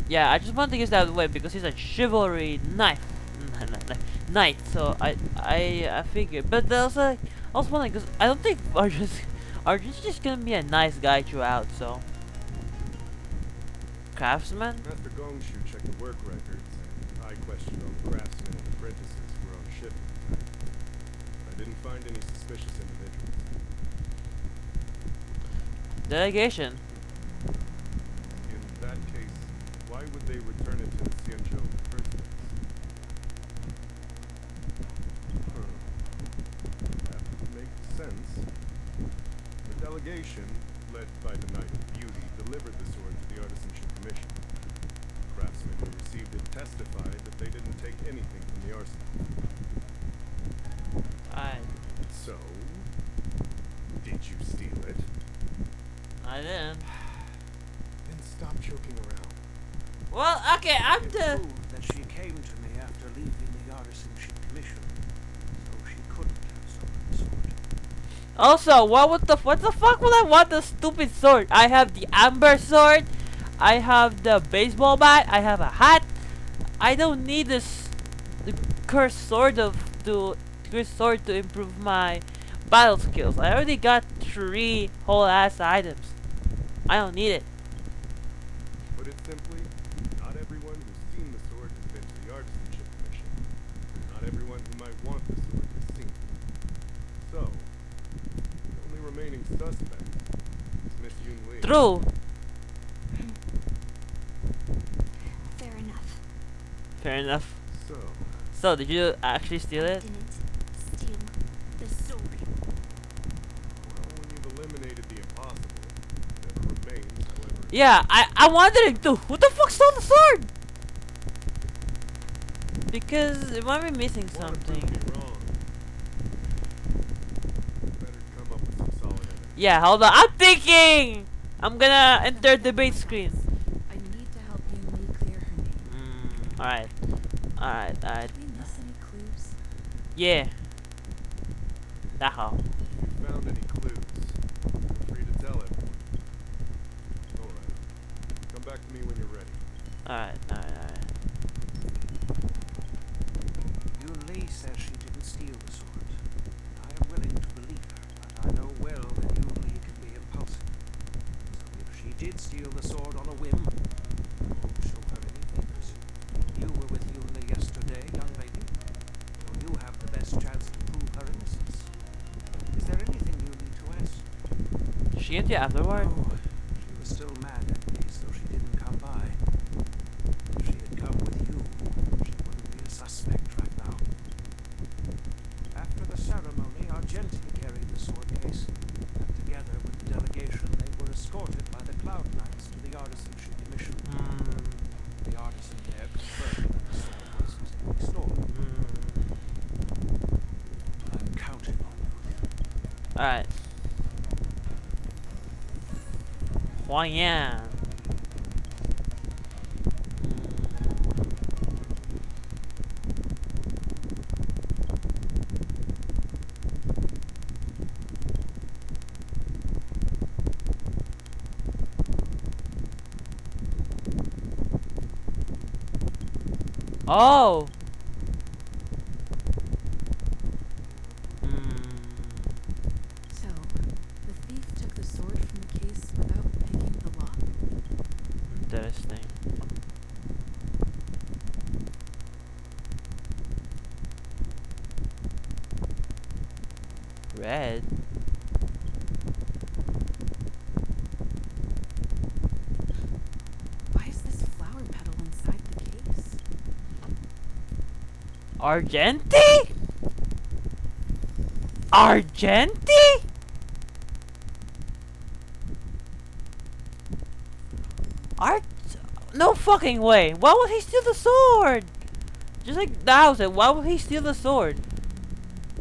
Yeah, I just want to use that way because he's a chivalry knight. Knight. So I figured, but also I was wondering because I don't think Arjun's just gonna be a nice guy throughout. So craftsman. Master Gongshu checked the work records, and I questioned all the craftsmen and apprentices who were on shift at the time. I didn't find any suspicious individuals. Delegation. In that case, why would they return it to the Xianzhou in the first place? That would make sense. The delegation, led by the Knight of Beauty, delivered the sword to the Artisanship Commission. The craftsmen who received it testified that they didn't take anything from the arsenal. So, did you steal it? I didn't. Then stop joking around. Well, okay, I'm It the. proved that she came to me after leaving the Artisanship Commission, so she couldn't have stolen the sword. Also, what the fuck would I want the stupid sword? I have the amber sword. I have the baseball bat. I have a hat. I don't need this the cursed sword to improve my battle skills. I already got 3 whole ass items. I don't need it. Put it simply, not everyone who's seen the sword has been to the Artisanship Commission. Not everyone who might want the sword has seen it. So, the only remaining suspect is Miss Yunli. True. Fair enough. Fair enough. So, So, did you actually steal I it? didn't steal the sword. well, when you've eliminated the impossible, whatever remains, however... Yeah, I wondering too. Who the fuck stole the sword? Because it might be missing wanna something. prove me wrong. Better come up with some solid Yeah, hold on. I'm thinking! I'm gonna enter debate screen. I need to help Yunli clear her name. Alright. Alright. Did we miss any clues? Yeah. How? If you found any clues, feel free to tell everyone. Alright. Come back to me when you're ready. Alright. Yunli says she didn't steal the sword. I am willing to believe her, but I know well that Yunli can be impulsive. So if she did steal the sword on a whim, I won't show her any favors. You were with Yunli yesterday, young lady. So you have the best chance to prove her innocence. Is there anything you need to ask? Did she get you afterward? No, she was still mad at me, so she didn't come by. If she had come with you, she wouldn't be a suspect right now. After the ceremony, Argenti carried the sword case, and together with the delegation, they were escorted by the Cloud Knights to the Artisanship Commission. The artisan there confirmed that the sword was physically stolen. I'm counting on you. Alright. Huang Yan. Oh! So, the thief took the sword from the case without picking the lock? Interesting. Red? Why is this flower petal inside the case? Argenti? Argenti? No fucking way. Why would he steal the sword? Just like the house, why would he steal the sword?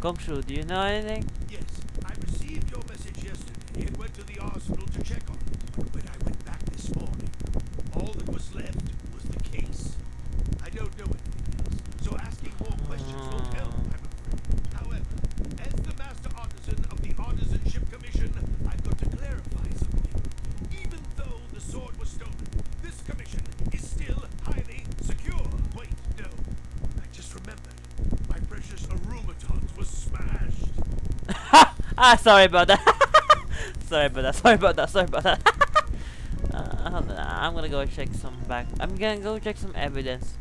Gongshu, do you know anything? Yes, I received your message yesterday and went to the arsenal to check on it. But when I went back this morning, all that was left was the case. I don't know anything else, so asking more questions won't help, I'm afraid. However, as the master artisan of the Artisanship Commission, I've got to clarify something. Even though the sword was stolen, this commission is still highly secure. Wait, no. I just remembered. My precious aromatons was smashed. Sorry about that. Sorry about that. Hold on, I'm gonna go check some I'm gonna go check some evidence.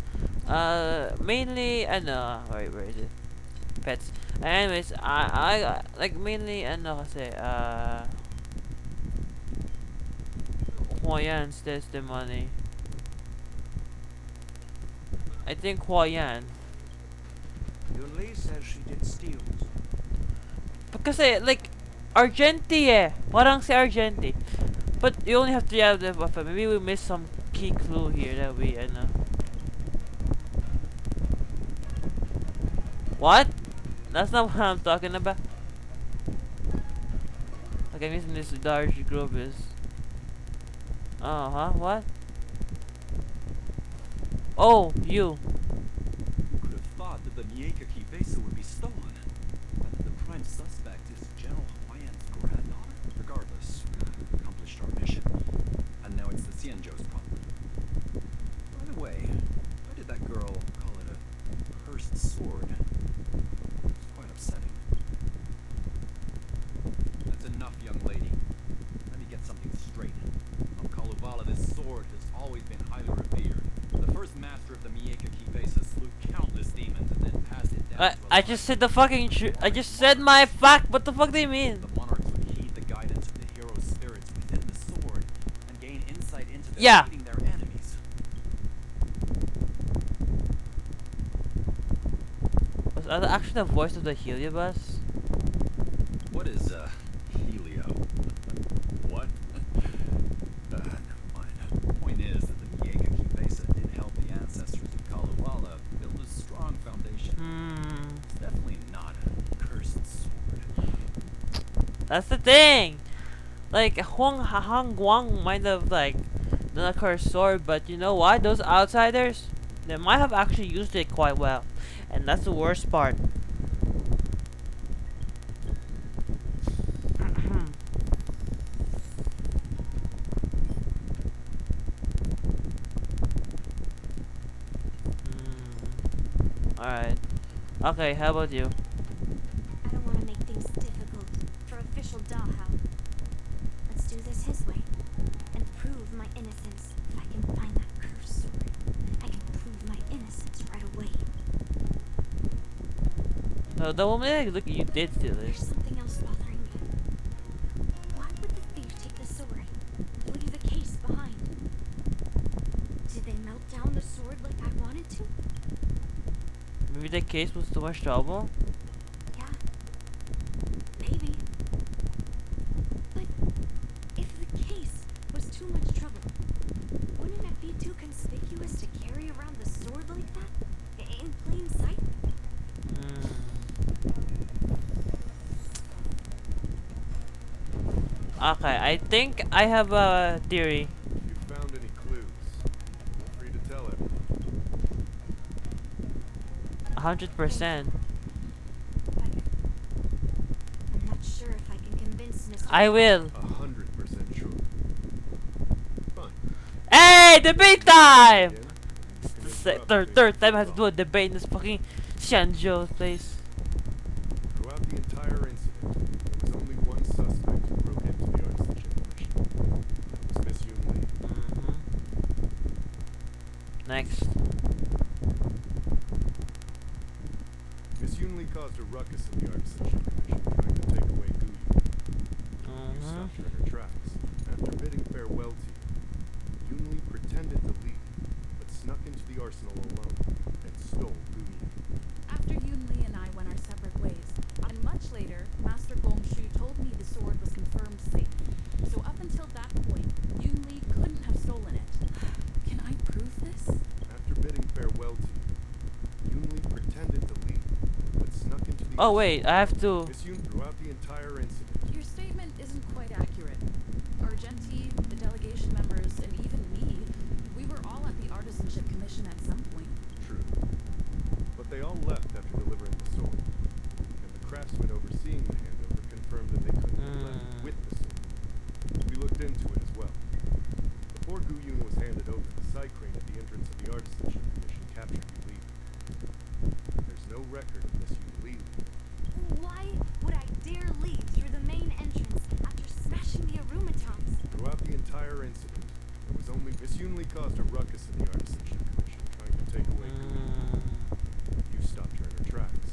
Mainly, where is it? Pets. Anyways, I like mainly, kasi, Huayan steals the money. I think Huayan. Yunli says she did steal the sword. Kasi, like, Argenti Parang si Argenti. But you only have 3 out of the 5. Maybe we missed some key clue here that we, What? That's not what I'm talking about. Like, I'm missing this large group is. What? Oh, you. Could have thought that the Mieja Kibesa would be stolen, and that the prime suspect is General Huayan's granddaughter. Regardless, we accomplished our mission, and now it's the Xianzhou's problem. By the way, why did that girl call it a cursed sword? It's quite upsetting. That's enough, young lady. Let me get something straight. On Kalevala, this sword has always been highly revered. The first master of the Mieja Kibesa slew countless demons and then passed it down to I just said the fucking I just said my fact. What the fuck do you mean? the monarchs would heed the guidance of the hero spirits within the sword and gain insight into their Yeah. defeating their enemies. Was that actually the voice of the Heliobus? What is Helio? What? Never mind. Point is that the Mieja Kibesa did help the ancestors of Kalevala build a strong foundation. It's definitely not a cursed sword. That's the thing. Like Hong Guang might have like done a cursed sword, but you know what? Those outsiders, they might have actually used it quite well, and that's the worst part. Alright. Okay, how about you? I don't want to make things difficult for official Dahao. Let's do this his way and prove my innocence. If I can find that cursed sword, I can prove my innocence right away. So the woman, look, you did steal There's this. something else bothering me. Why would the thief take the sword and leave the case behind? Did they melt down the sword like I wanted to? Maybe the case was too much trouble. Yeah. Maybe. But if the case was too much trouble, wouldn't it be too conspicuous to carry around the sword like that? In plain sight? Okay, I think I have a theory. If you found any clues, feel free to tell everyone. 100%. But I'm not sure if I can convince Mr. I will. 100% sure. Fine. Hey, debate time! Again, you can interrupt Third me time I if have to you do a debate in this fucking Shanzhou place. Throughout the entire incident, there was only one suspect who broke into the Artisanship Commission. That was Miss Yunli. Next. Miss Yunli caused a ruckus in the Artisanship Commission, trying to take away Gu Yun. You stopped her in her tracks. After bidding farewell to you, Yunli pretended to leave, but snuck into the arsenal alone and stole Gu Yun. After Yunli and I went our separate ways, and much later, Master Gongshu told me the sword was confirmed safe. So up until that point, Yunli couldn't have stolen it. Can I prove this? After bidding farewell to you, Yunli pretended to leave, but snuck into the Oh wait, I have to. Miss Yun throughout the entire incident. Your statement isn't quite accurate. Argenti, the delegation members, and even me, we were all at the Artisanship Commission at some point. True. But they all left after delivering the sword. And the craftsman overseeing the handover confirmed that they couldn't have left with the sword. We looked into it as well. Before Gu Yun was handed over, the side crane at the entrance of the Artisanship Commission captured you leaving. There's no record of Miss Yun leaving. Why would I dare leave through the main entrance after smashing the aromatons? Throughout the entire incident, there was only Miss Yunli caused a ruckus in the Artisanship Commission, trying to take away Gu Yun. You stopped her in her tracks.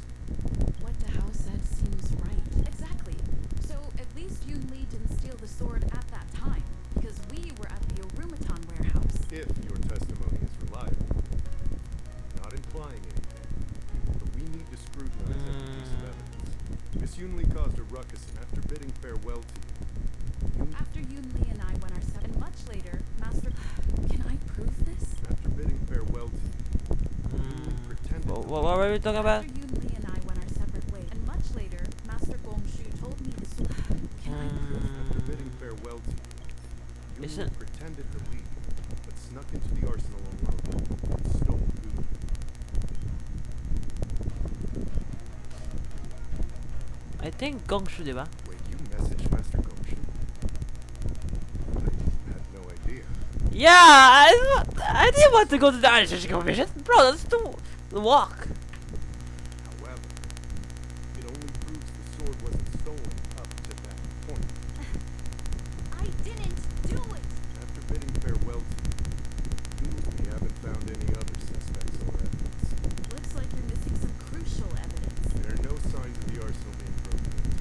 What Dahao said seems right. Exactly. So at least Yunli didn't steal the sword at that time, because we were at the Arumaton warehouse. If your testimony is reliable. Not implying anything, but we need to scrutinize every piece of evidence. Miss Yunli caused a ruckus, and after bidding farewell to you, After Yunli and I went our separate, and much later, Master. Can I prove this? after bidding farewell to you, Yunli pretended to What were we talking about? After Yunli and I went our separate ways, and much later, Master Gongshu told me the sword. Can I prove? After bidding farewell to you, Yunli Isn't- pretended to leave, but snuck into the arsenal alone and stole Gu Yun. I think Gongshu, diba? Wait, you messaged Master Gongshu? I had no idea. Yeah, I didn't want to go to the Artisanship Commission. Bro, that's too walk. However, it only proves the sword wasn't stolen up to that point. I didn't do it! After bidding farewell to you, we haven't found any other suspects or evidence. Looks like you're missing some crucial evidence. There are no signs of the arsenal being broken into,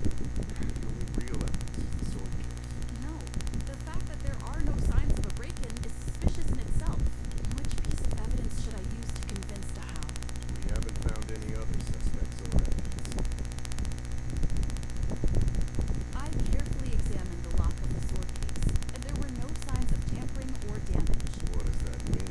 so the only real evidence is the sword case. No. The fact that there are no signs of a break-in is suspicious in itself. Which piece of evidence should I use to convince Dahao? We haven't found any other suspects or evidence. I carefully examined the lock of the sword case, and there were no signs of tampering or damage. What does that mean?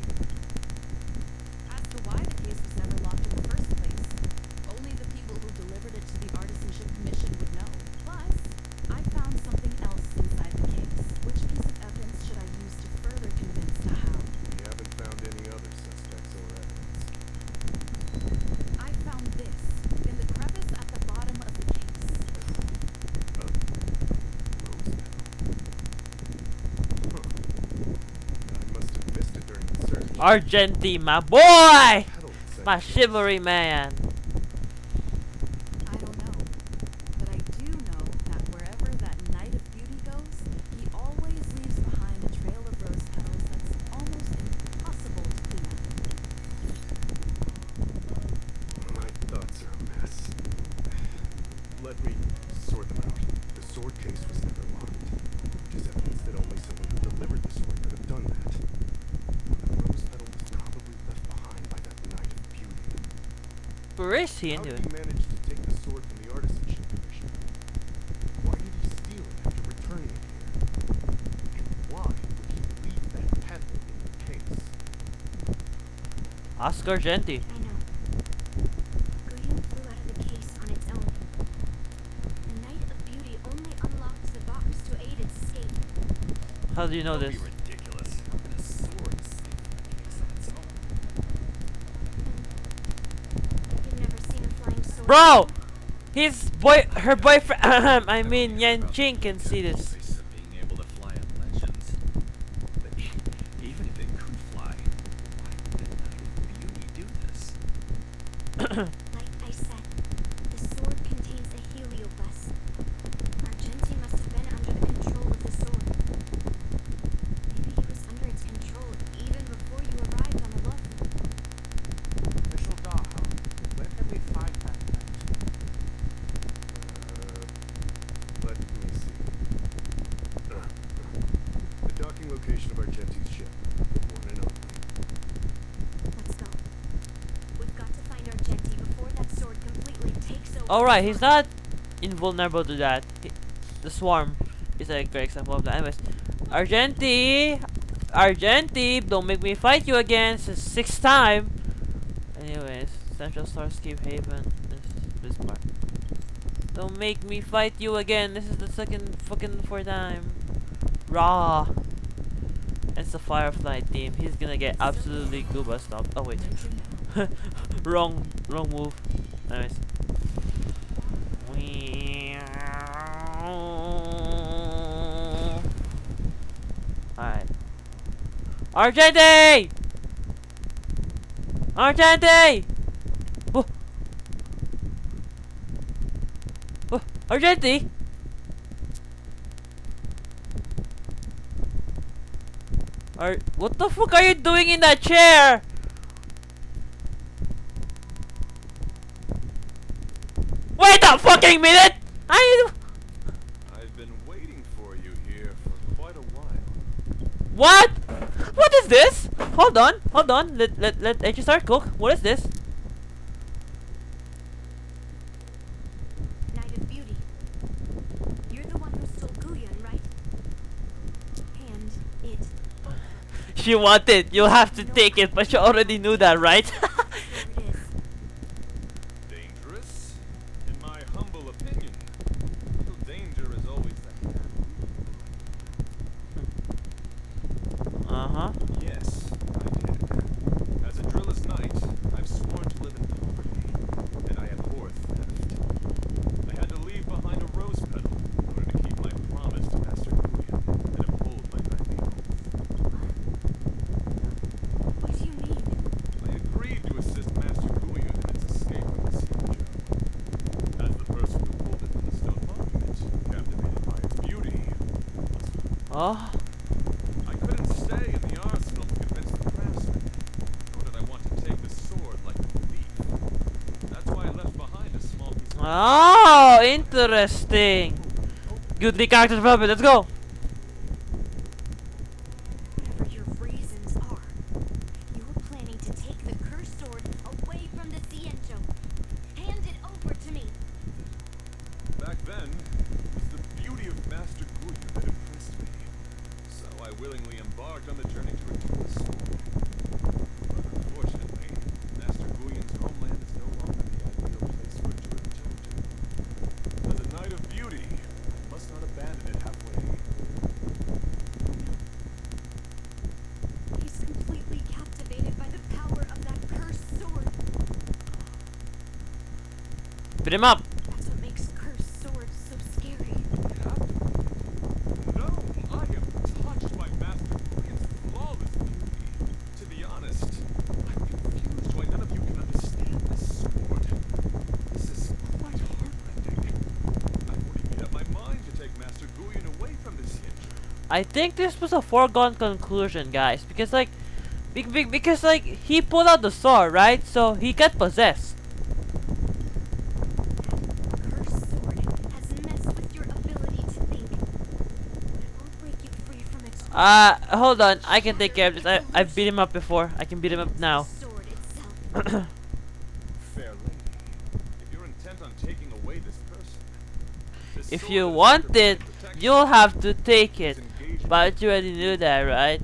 Argenti, my boy! Petal said My yes. chivalry man. I don't know. But I do know that wherever that Knight of Beauty goes, he always leaves behind a trail of rose petals that's almost impossible to clean up. My thoughts are a mess. Let me sort them out. The sword case was never locked, which is evidence that only someone who delivered the sword could have done that. The rose petal was probably left behind by that Knight of Beauty. Where is he How did anyway? he manage to take the sword from the artisanship division? Why did he steal it after returning it here? And why would he leave that petal in the case? Ask Argenti. I know. Guyon flew out of the case on its own. The Knight of Beauty only unlocked the box to aid its escape. How do you know Don't this? be ridiculous. How can a sword escape from the case on its own? You've never seen a flying sword? Bro! Her boyfriend, I mean Yingxing can see this. Voice of being able to fly in legends. But even if it could fly, why would the Knight of Beauty do this? Like I said, the sword contains a heliobus. Argenti must have been under the control of the sword. Maybe he was under its control even before you arrived on the Lofu. Official Daho, where can we find that manuscript? Let me see. The docking location of Argenti's ship. The one and only. Let's go. We've got to find Argenti before that sword completely takes over. Alright, he's not invulnerable to that. The swarm is a great example of that. Anyways, Argenti! Argenti! Don't make me fight you again! It's the 6th time! Anyways, Central Starscape Haven. This part. Don't make me fight you again! This is the second fucking 4th time. Raw! It's the Firefly team. He's gonna get absolutely Gooba stopped. Oh wait. wrong move. Anyways. Alright. Argenti! Argenti! Oh. Oh. Argenti! What the fuck are you doing in that chair? Wait a fucking minute! I've been waiting for you here for quite a while. What? What is this? Hold on. Let HSR cook. What is this? Knight of Beauty. You're the one who stole Guyon, right? And it. She wanted. You have to take it, but you already knew that, right? There it is. Dangerous? In my humble opinion. Little danger is always the hand. Uh-huh. Yes, I did. As a driller's knight, I've sworn to live in poverty, and I abhor theft. I had to leave behind a rose petal in order to keep my promise to Master Guyon and uphold my knightly oath. What do you mean? I agreed to assist Master Guyon in its escape from the Siege. As the person who pulled it from the stone monument, captivated by its beauty. Oh. I couldn't stay in the arsenal to convince the craftsman, nor did I want to take the sword like a thief. That's why I left behind a small piece of Oh, interesting. Good character development. Let's go. Whatever your reasons are, you were planning to take the cursed sword away from the Cienjo. Hand it over to me. Back then, it was the beauty of Master Guyon that impressed me. So I willingly embarked on the journey to return the sword. But unfortunately, Master Guyon's homeland is no longer the ideal place for it to return to. As a Knight of Beauty, I must not abandon it halfway. He's completely captivated by the power of that cursed sword. Beat him up. That's what makes cursed swords so scary. No, I am touched by Master Guyon's flawless beauty. To be honest, I think this was a foregone conclusion, guys, because like, because like he pulled out the sword, right? So he got possessed. Her sword has messed with your ability to think. But it won't break you free from its Hold on. I can take care of this. I've beat him up before. I can beat him up now. sword itself. Fair lady, if you're intent on taking away this person, this If sword you that is want under my it, protection you'll have to take is it. engaged But you already knew that, right?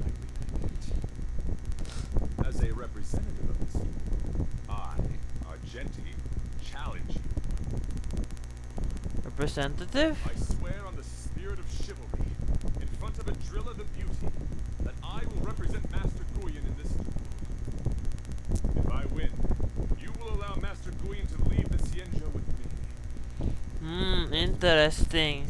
as a representative of this people, I, Argenti, challenge you. Representative? I swear on the spirit of chivalry, in front of Adrilla the Beauty, that I will represent Master Guyon in this duel. If I win, you will allow Master Guyon to leave the Cienjo with me. Interesting.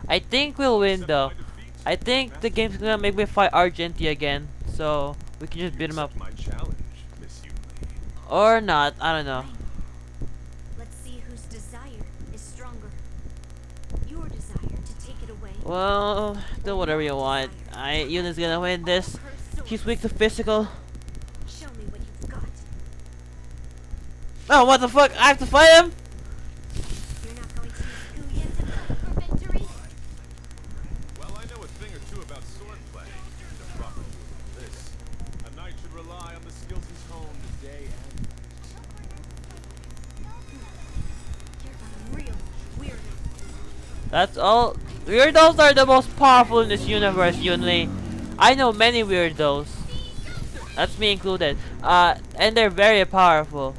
I think we'll win Accept though. my defeat, I think the Master game's gonna make me fight Argenti again. So we can just You beat him up. accept my challenge, Miss Yunli. Or not, I don't know. Let's see whose desire is stronger. Your desire to take it away. Well, do whatever you want. Yuna's gonna win this. He's weak to physical. Show me what you've got. Oh, what the fuck? I have to fight him? You're not going to use Guyon to fight for victory? Well, I know a thing or two about swordplay. The proper duel like this. A knight should rely on the skills he's honed day and You're a real weirdo. That's all. Weirdos are the most powerful in this universe, Yunli. I know many weirdos. That's me included. And they're very powerful.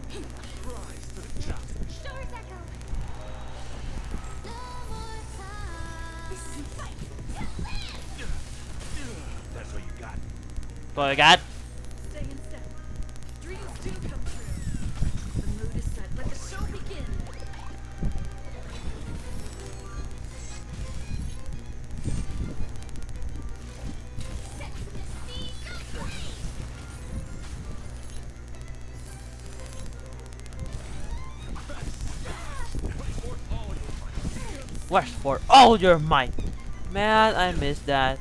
That's what you got. What I got? Stay in step. Dreams do come true. The mood is set. Let the show begin. Where's for all your might? Man, I missed that.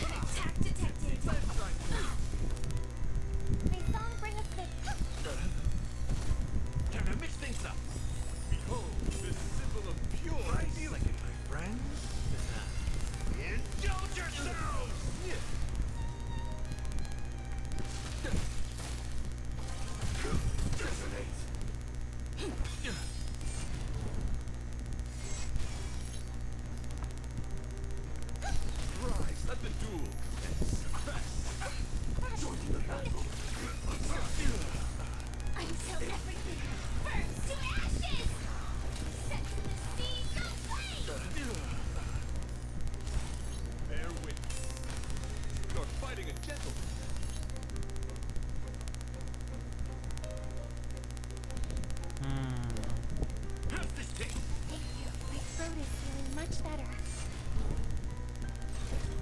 Attack detected. May song bring us Time to mix things up. behold, this symbol of pure Right second, my friend. Indulge yourselves! Rise, let the duel commence. Joining the battle. until everything burns to ashes. Set to the sea, go flame. Bear witness. You're fighting a gentleman. How's this taste? Thank you. My throat is feeling much better.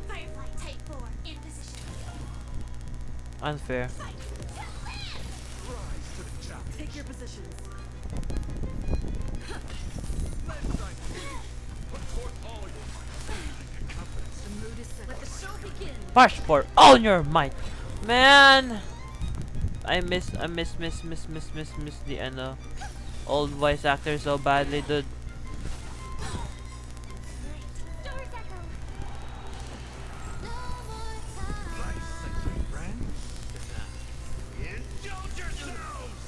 Firefly type 4 in position. Unfair. Rise to the challenge. Take your positions. Put forth all your might. Confidence. The mood is set. Let the show begin. Push for all your might. Man, I miss the old voice actor so badly, dude. Doors echo. Right second, my friend. Indulge yourselves!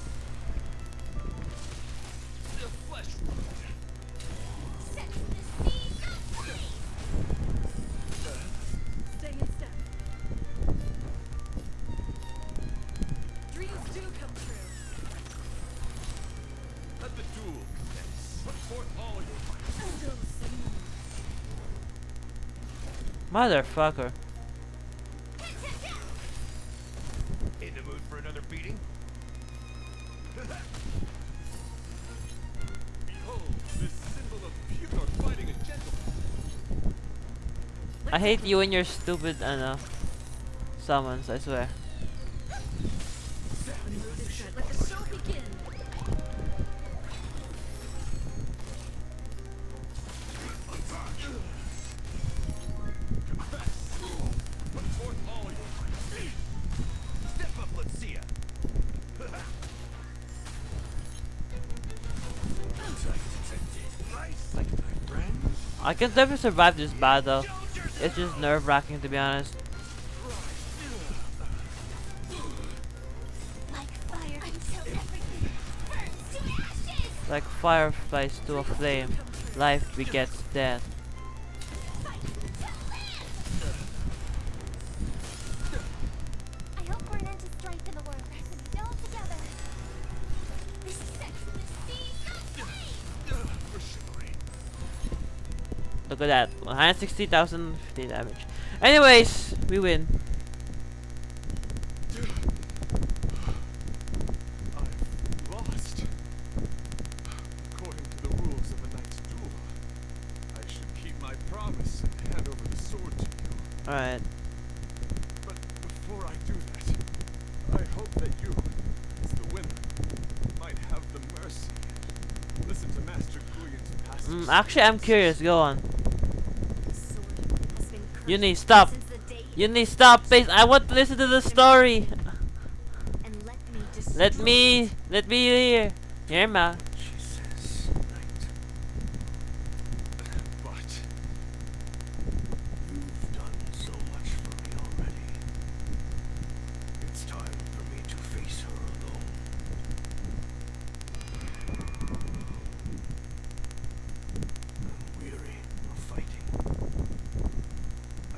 The flesh wound. Set to the sea, go flame. Stay in step. Dreams do come true. Let the duel commence. Put forth all your might. Motherfucker. In the mood for another beating? Behold, this symbol of pure fighting a gentleman. I hate you and your stupid summons, I swear. The mood is set. Let the show begin. I can definitely survive this battle. It's just nerve-wracking, to be honest. Like fire until everything burns to ashes. Like fireflies to a flame, life begets death. Fight to live. I hope for an end to strife in the world. We all together. This sex in the sea is not For chivalry. Look at that, 160,000 50 damage. Anyways, we win. I've lost. According to the rules of a knight's duel, I should keep my promise and hand over the sword to you. Alright. But before I do that, I hope that you, as the winner, might have the mercy and listen to Master Guyon's passage. Actually, I'm curious. Go on. The sword has been You need cursed stop. since the day You need stop, please. I want to listen to the story. and let me Let me hear. Hear ma. She says, knight. But You've done so much for me already. It's time for me to face her alone. I'm weary of fighting.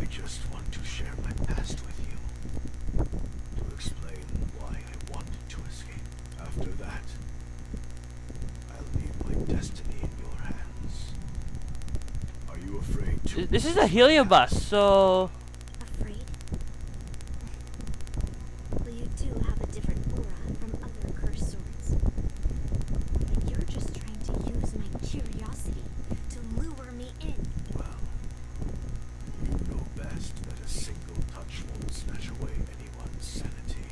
I just want to share my past with you. To explain why I wanted to escape. After that, I'll leave my destiny in your hands. Are you afraid to? This is a helium bus, so afraid. Well, you do have a different aura from other cursed swords. And you're just trying to use my curiosity to lure me in. Well, you know best that a single touch won't snatch away anyone's sanity.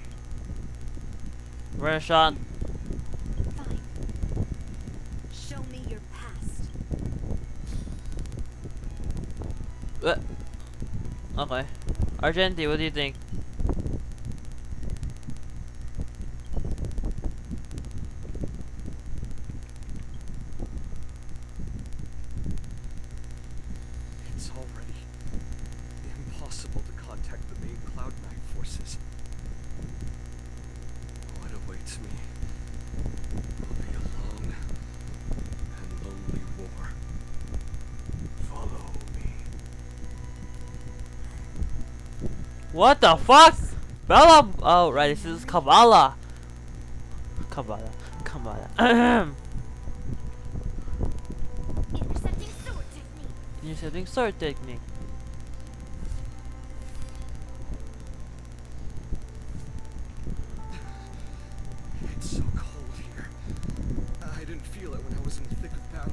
run a shot. Fine. Show me your past. Okay. Argenti, what do you think? It's already impossible to contact the main Cloud Knight forces. What awaits me will be a long and lonely war. Follow me. What the fuck? Bella? Oh, right. This is Kabbalah. Kabbalah. Kabbalah. Intercepting sword technique. Intercepting sword technique. It's so cold here. I didn't feel it when I was in the thick of battle.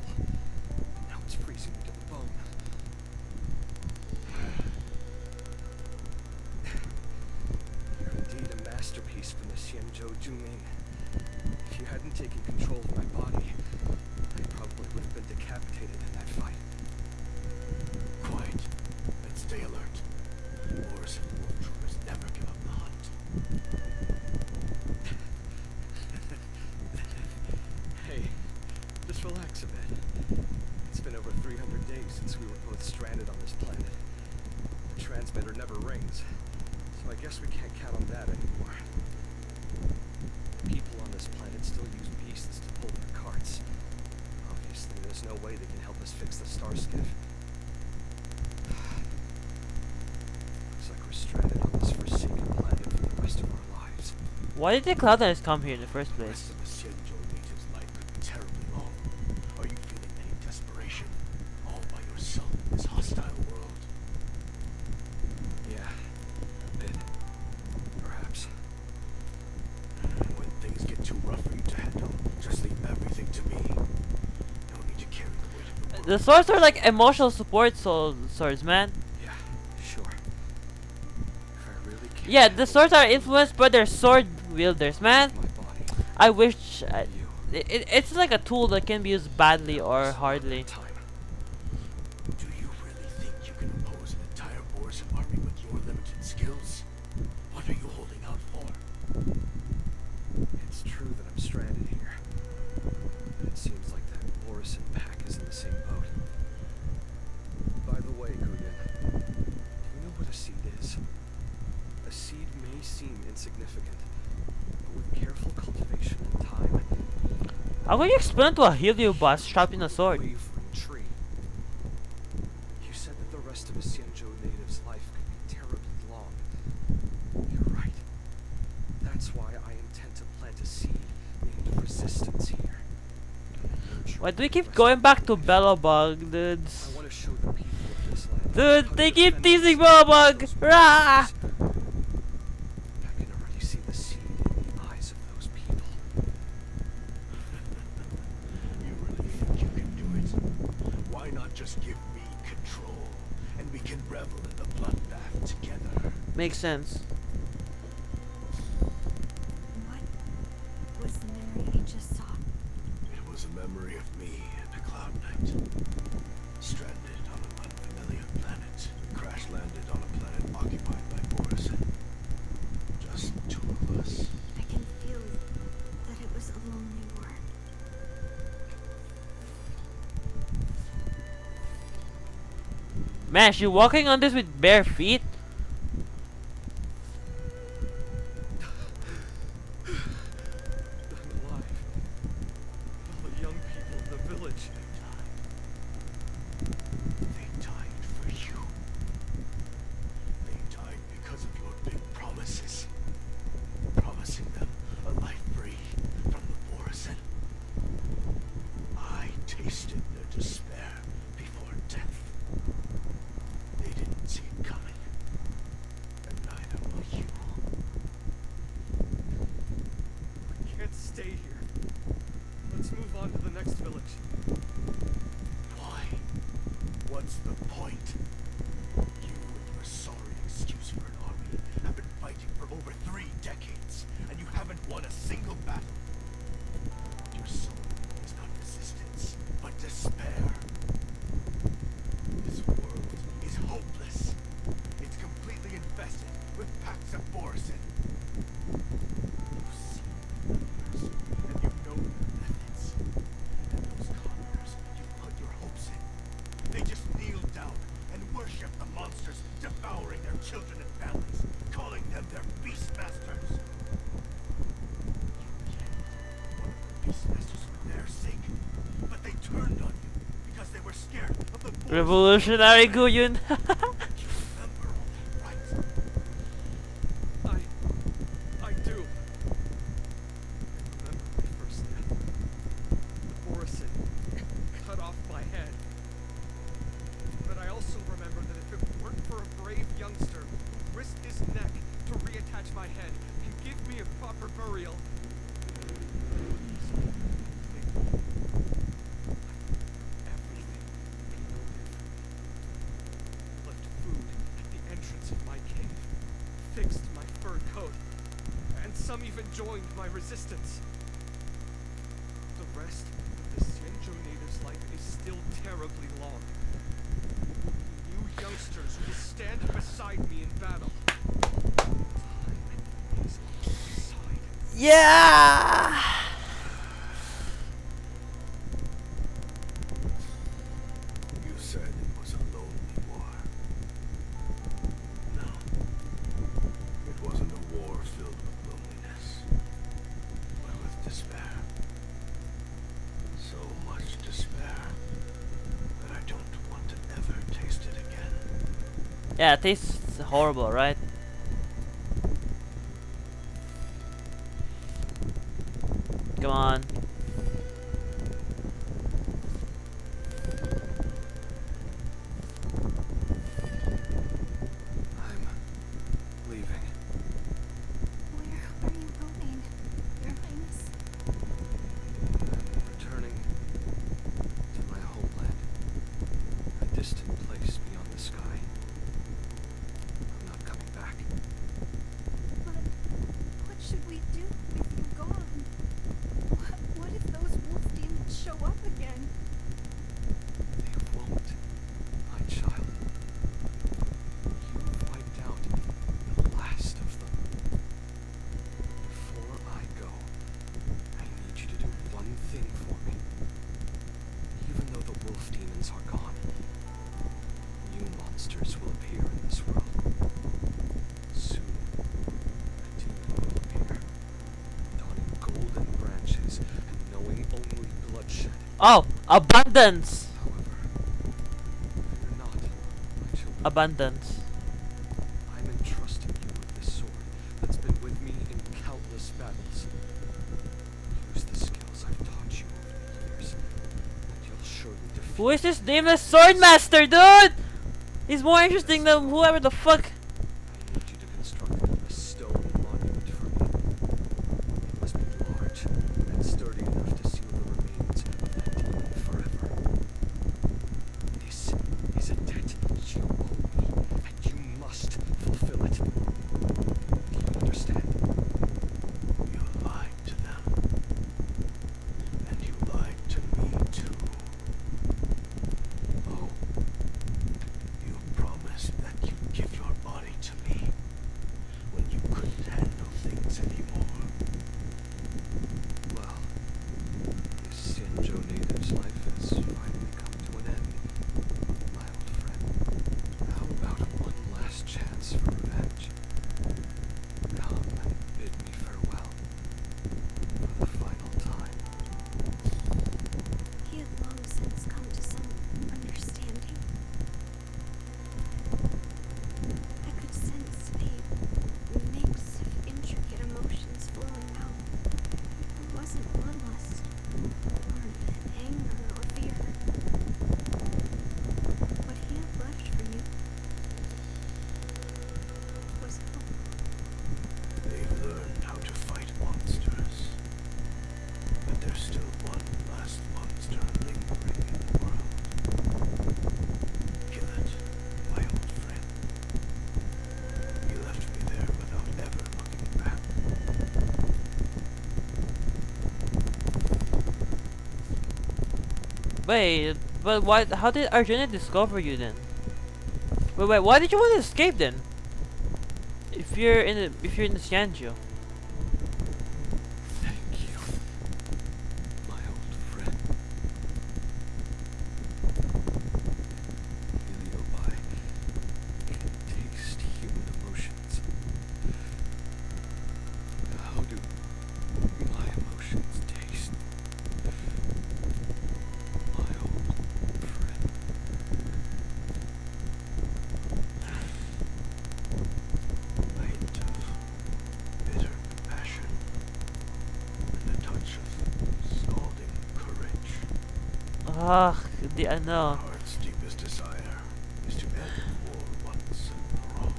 Now it's freezing me to the bone. You're indeed a masterpiece from the Xianzhou Juming. If you hadn't taken control of my body, I probably would have been decapitated in that fight. Quiet and stay alert. Wars and wolf troopers never give up the hunt. Hey, just relax a bit. It's been over 300 days since we were both stranded on this planet. The transmitter never rings, so I guess we can't count on that anymore. People on this planet still use beasts to pull their carts. Obviously, there's no way they can help us fix the star skiff. Looks like we're stranded on this forsaken planet for the rest of our lives. Why did the Cloud Knights come here in the first The place? rest of the Xianzhou natives' life could be terribly long. Are you feeling any desperation? All by yourself in this hostile world? Yeah, a bit. Perhaps. When things get too rough for you to handle, just leave everything to me. No need to carry the weight of the world. The swords are like emotional support swords, man. Yeah, sure. If I really can't Yeah, the handle swords are influenced by their sword wielders, man. my body, I wish you it's like a tool that can be used badly or hardly. time. Do you really think you can oppose an entire Boris army with your limited skills? What are you holding out for? It's true that I'm stranded here. But it seems like that Morrison pack is in the same boat. is. A seed may seem insignificant, but with careful cultivation and time, How can you explain to a Helio boss trapped in a sword? wavering tree. You said that the rest of a Xianzhou native's life could be terribly long. You're right. That's why I intend to plant a seed named resistance here. Why do we keep going back to Bellabug, dudes? I want to show the people of this land Dude, how to they keep defend teasing themselves Bellabug! against those Rah! monsters. I can already see the seed in the eyes of those people. You really think you can do it? Why not just give me control, and we can revel in the bloodbath together? Makes sense. What was the memory you just saw? It was a memory of me and a cloud knight. Stranded on an unfamiliar planet. Crash landed on a planet occupied by Borison. Just two of us. I can feel that it was a lonely war. Man, she walking on this with bare feet? I'm alive. All the young people of the village. They died for you. They died because of your big promises. Promising them a life free from the Borison. I tasted their despair before death. They didn't see it coming. And neither will you. I can't stay here. Let's move on to the next village. Why? What's the point? You and your sorry excuse for an army have been fighting for over 3 decades, and you haven't won a single battle. Your soul is not resistance, but despair. This world is hopeless. It's completely infested with packs of Borison. You've seen the numbers, and you know their methods. And those conquerors you've put your hopes in. They just kneel down and worship the monsters devouring their children and families, calling them their beast masters. You killed one of the beast masters for their sake, but they turned on you because they were scared of the Borison. Revolutionary Guyun. You remember all that, right? I do. I remember my first death. The Borison cut off my head. But I also remember that if it weren't for a brave youngster who risked his neck to reattach my head and give me a proper burial, everything would be no different. Left food at the entrance of my cave, fixed my fur coat, and some even joined my resistance. The rest of the Xianzhou native's life is still terribly long. New youngsters will stand beside me in battle. Time is on my side. Yeah! You said it was a lonely war. No. It wasn't a war filled with loneliness, but with despair. So much despair that I don't want to ever taste it again. Yeah, it tastes horrible, right? Come on. I'm leaving. Where are you going, Your Highness? I'm returning to my homeland. A distant place beyond the sky. I'm not coming back. But what should we do with you gone? What Oh, abundance. However, fear not, my children. Abundance. I'm entrusting you with this sword that's been with me in countless battles. Use the skills I've taught you over the years, and you'll surely defeat. Who is this nameless swordmaster, dude? He's more interesting than whoever the fuck. I need you to construct a stone monument for me. It must be large and sturdy enough to seal the remains of that demon forever. This is a debt you owe me, and you must fulfill it. Do you understand? You lied to them. And you lied to me, too. Oh. You promised that you'd give your body to me when you couldn't handle things anymore. Well, this Xianzhou native's life has finally come to an end, my old friend. How about one last chance for revenge? Come and bid me farewell for the final time. He had long since come to some understanding. I could sense a mix of intricate emotions flowing out. It wasn't bloodlust, or anger, or fear. What he had left for you was hope. They've learned how to fight monsters. But there's still one last monster lingering in the world. Kill it, my old friend. You left me there without ever looking back. Wait, but why? How did Argenta discover you then? Wait, why did you want to escape then? If you're in the Xianzhou. Thank you, my old friend. Iliobai can taste human emotions. How do my emotions taste? My old friend. A hint of bitter compassion and a touch of scalding courage. Ah, I Our know. heart's deepest desire is to end war once and for all.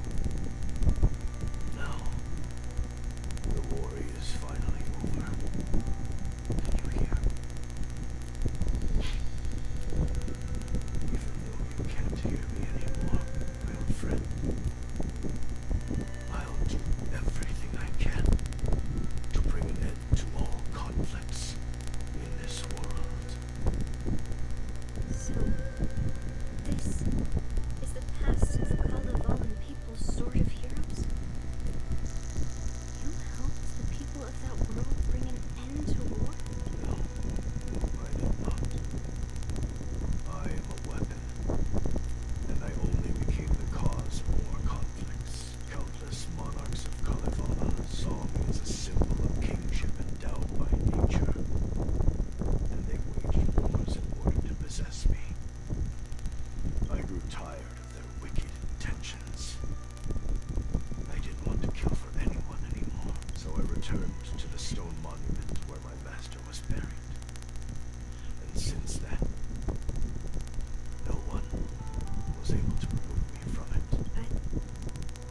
Now, the war is finally over. Can you hear? Even though you can't hear me anymore, my old friend, I'll do everything I can to bring an end to all conflicts in this world. So, this is the past of the Kalavalin people's sort of heroes? You helped the people of that world bring an end to war? No, I did not. I am a weapon, and I only became the cause of more conflicts. Countless monarchs of Kalevala saw me as a symbol of kingship endowed by nature, and they waged wars in order to possess me. I grew tired of their wicked intentions. I didn't want to kill for anyone anymore, so I returned to the stone monument where my master was buried. And since then, no one was able to remove me from it. But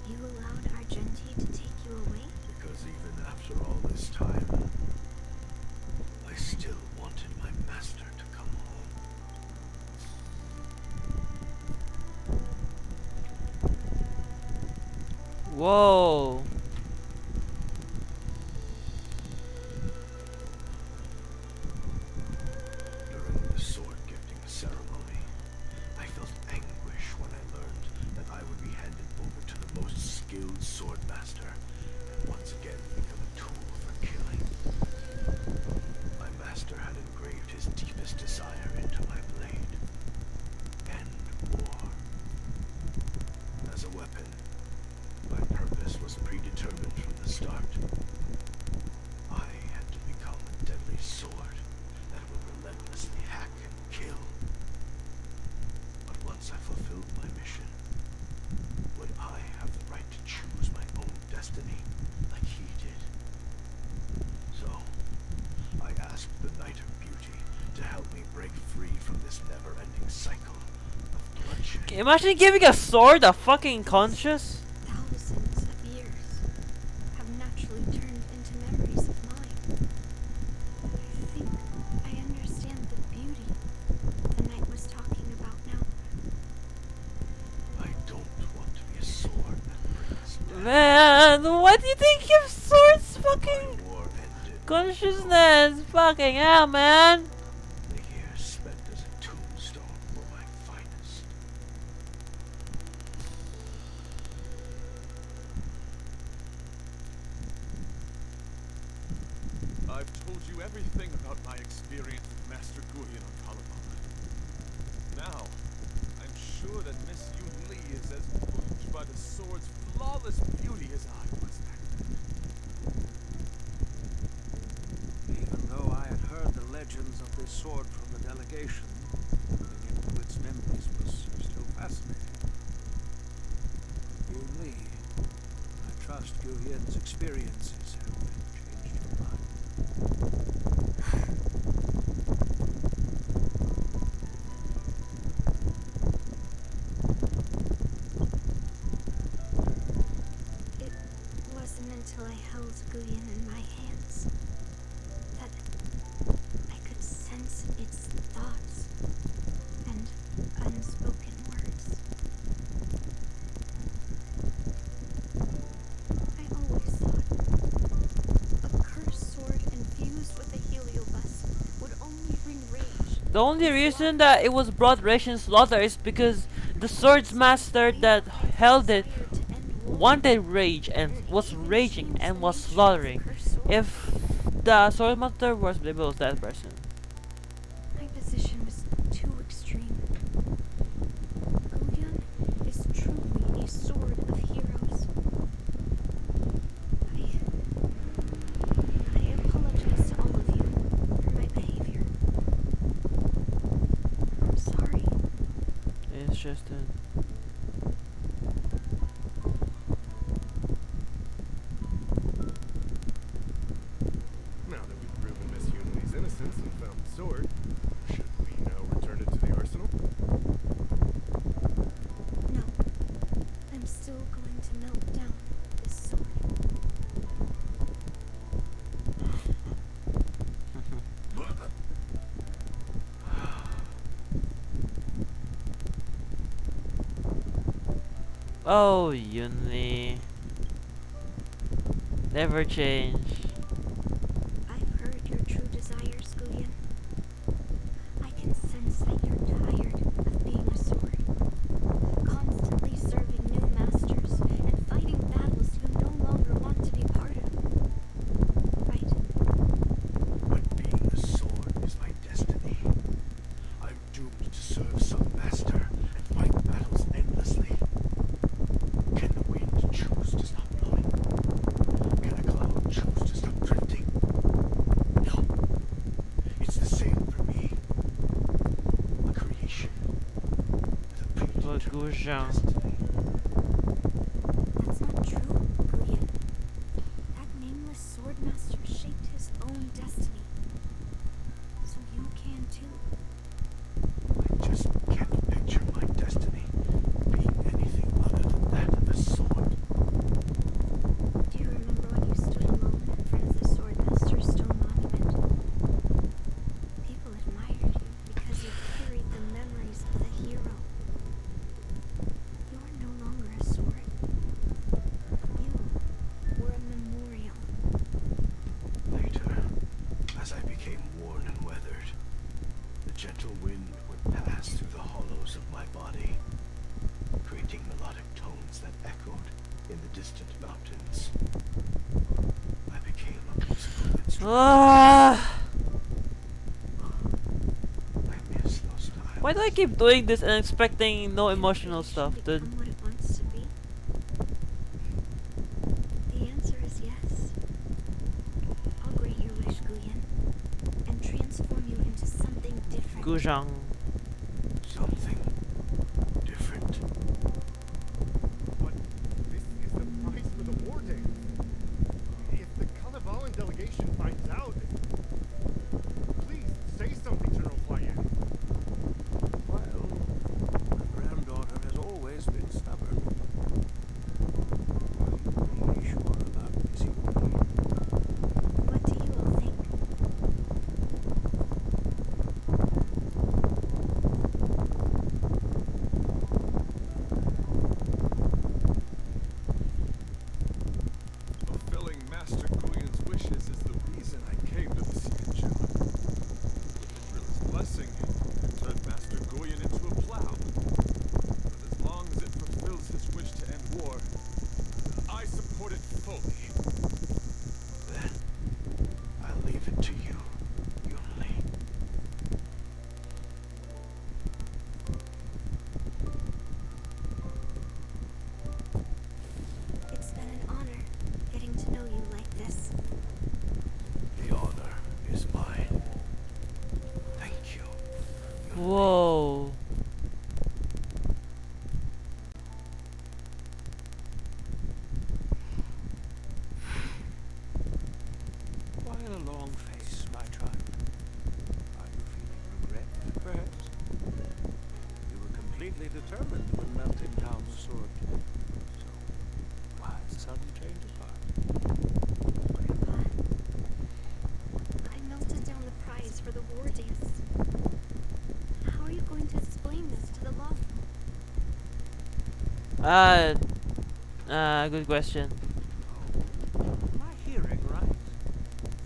you allowed Argenti to take you away? Because even after all this time, I still wanted my master to come home. Whoa. During the sword gifting ceremony, I felt anguish when I learned that I would be handed over to the most skilled swordmaster and once again become a tool for killing. My master had engraved his deepest desire into my blade. End war. As a weapon, my purpose was predetermined from the start. I had to become a deadly sword that would relentlessly hack destiny like he did. So, I asked the Knight of Beauty to help me break free from this never-ending cycle of bloodshed. Imagine giving a sword a fucking conscious. Thousands of years have naturally turned into memories of mine. I think I understand the beauty the knight was talking about now. I don't want to be a sword that brings death. Man, what do you think of swords fucking My war ended. consciousness? Fucking hell, man. The years spent as a tombstone were my finest. I've told you everything about my experience with Master Guyan on Kalevala. Now, I'm sure that Miss Yunli is as moved by the sword's flawless beauty as I was back then. Even though I had heard the legends of this sword from the delegation, looking into its memories was still fascinating. Yunli, I trust Guyan's experiences have changed your mind. It wasn't until I held Guyan in my hands that I could sense its thoughts and unspoken words. I always thought a cursed sword infused with a heliobus would only bring rage. The only reason that it was brought rage and slaughter is because the sword's master that held it wanted rage and was raging and was slaughtering. If the sword master was that person. My position was too extreme. Guyan is truly a sword of heroes. I apologize to all of you for my behavior. I'm sorry. It's just a Now that we've proven Miss Yunli's innocence and found the sword, should we now return it to the arsenal? No. I'm still going to melt down this sword. oh, Yunli. Never change. I've heard your true desires, Guyan. I can sense that you're tired of being a sword, constantly serving new masters and fighting battles you no longer want to be part of. Right? But being a sword is my destiny. I'm doomed to serve some master and fight battles endlessly. Can the wind choose to stop blowing? Can a cloud choose to stop drifting? No. It's the same for me. A creation with a But predetermined Gujan. destiny. That's not true, Guyan. That nameless swordmaster shaped his own destiny. So you can too. I just can't picture my destiny being anything other than that of a sword. Do you remember when you stood alone in front of the swordmaster's stone monument? People admired you because you carried the memories of the hero. You are no longer a sword. You were a memorial. Later, as I became worn and weathered, the gentle wind would pass through the hollows of my body, creating melodic tones that echoed in the distant mountains. I became a musical instrument. Ah, I miss those times. why do I keep doing this and expecting no Can emotional creation stuff, dude? become what it wants to be? The answer is yes. I'll grant your wish, Guyan, and transform you into something different. Gujang. Something different. But this is the price for the war dance. be determined when melting down the sword. So, why the sudden change of heart? Grandpa, I melted down the prize for the war dance. How are you going to explain this to the lawful? Good question. Oh, am I hearing right?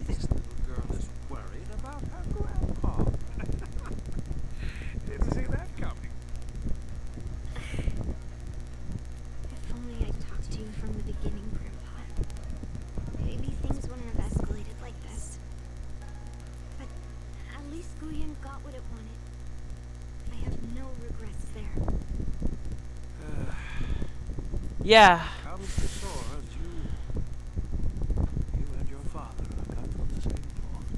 This little girl is worried about her grandpa. Didn't see that coming. If only I'd talked to you from the beginning, Grandpa. Maybe things wouldn't have escalated like this. But at least Guyen got what it wanted. I have no regrets there. Yeah. Comes to swords, you and your father come from the same cloth.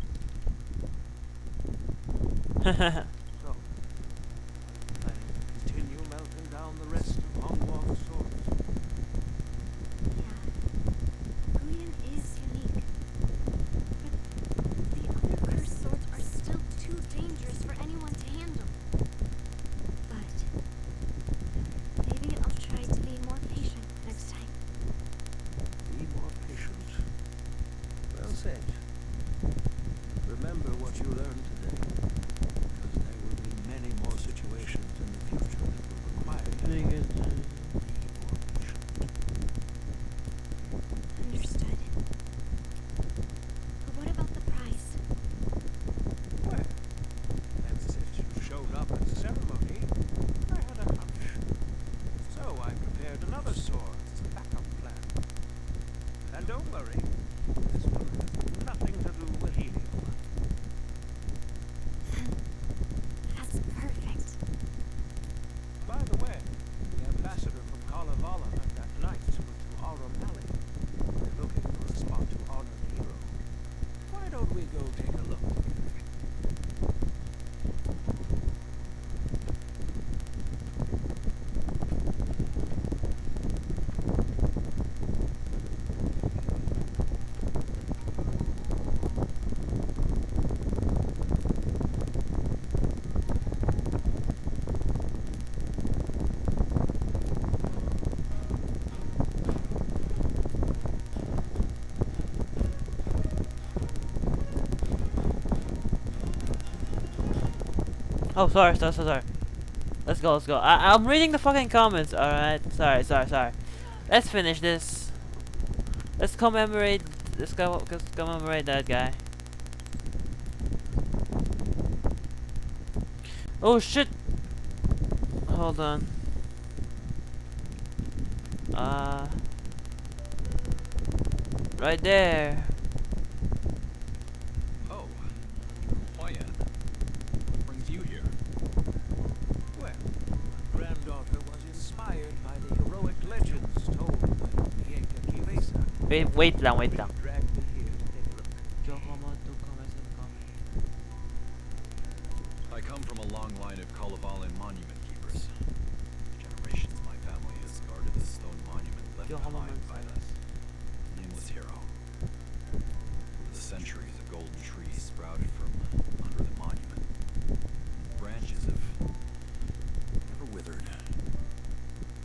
So, planning to continue melting down the rest of Hongwang's swords. Yeah. Guyen is unique. But the other cursed swords are still too dangerous for anyone to handle. But maybe I'll try to be more patient next time. Be more patient. Well said. Remember what you learned today, because there will be many more situations in the future that will require you to be more patient. Understood. But what about the prize? Well, and since you showed up at the ceremony, I had a hunch. So I prepared another sword as a backup plan. And don't worry, this one has nothing to do with helium. That's perfect. By the way, the ambassador from Kalevala met that night went to Aurum Alley. They're looking for a spot to honor the hero. Why don't we go take a look? Oh, sorry. Let's go. I'm reading the fucking comments. All right. Sorry. Let's finish this. Let's commemorate. Let's commemorate that guy. Oh shit. Hold on. Right there. Oh, Huayan. What brings you here? Well, my granddaughter was inspired by the heroic legends told by the Yingxing. Wait lang. Dragged me here to take a look. I come from a long line of Kalevalan monument keepers. For generations, my family has guarded the stone monument left behind by the nameless hero. Over the centuries, a golden tree sprouted from under the monument. Branches have never withered.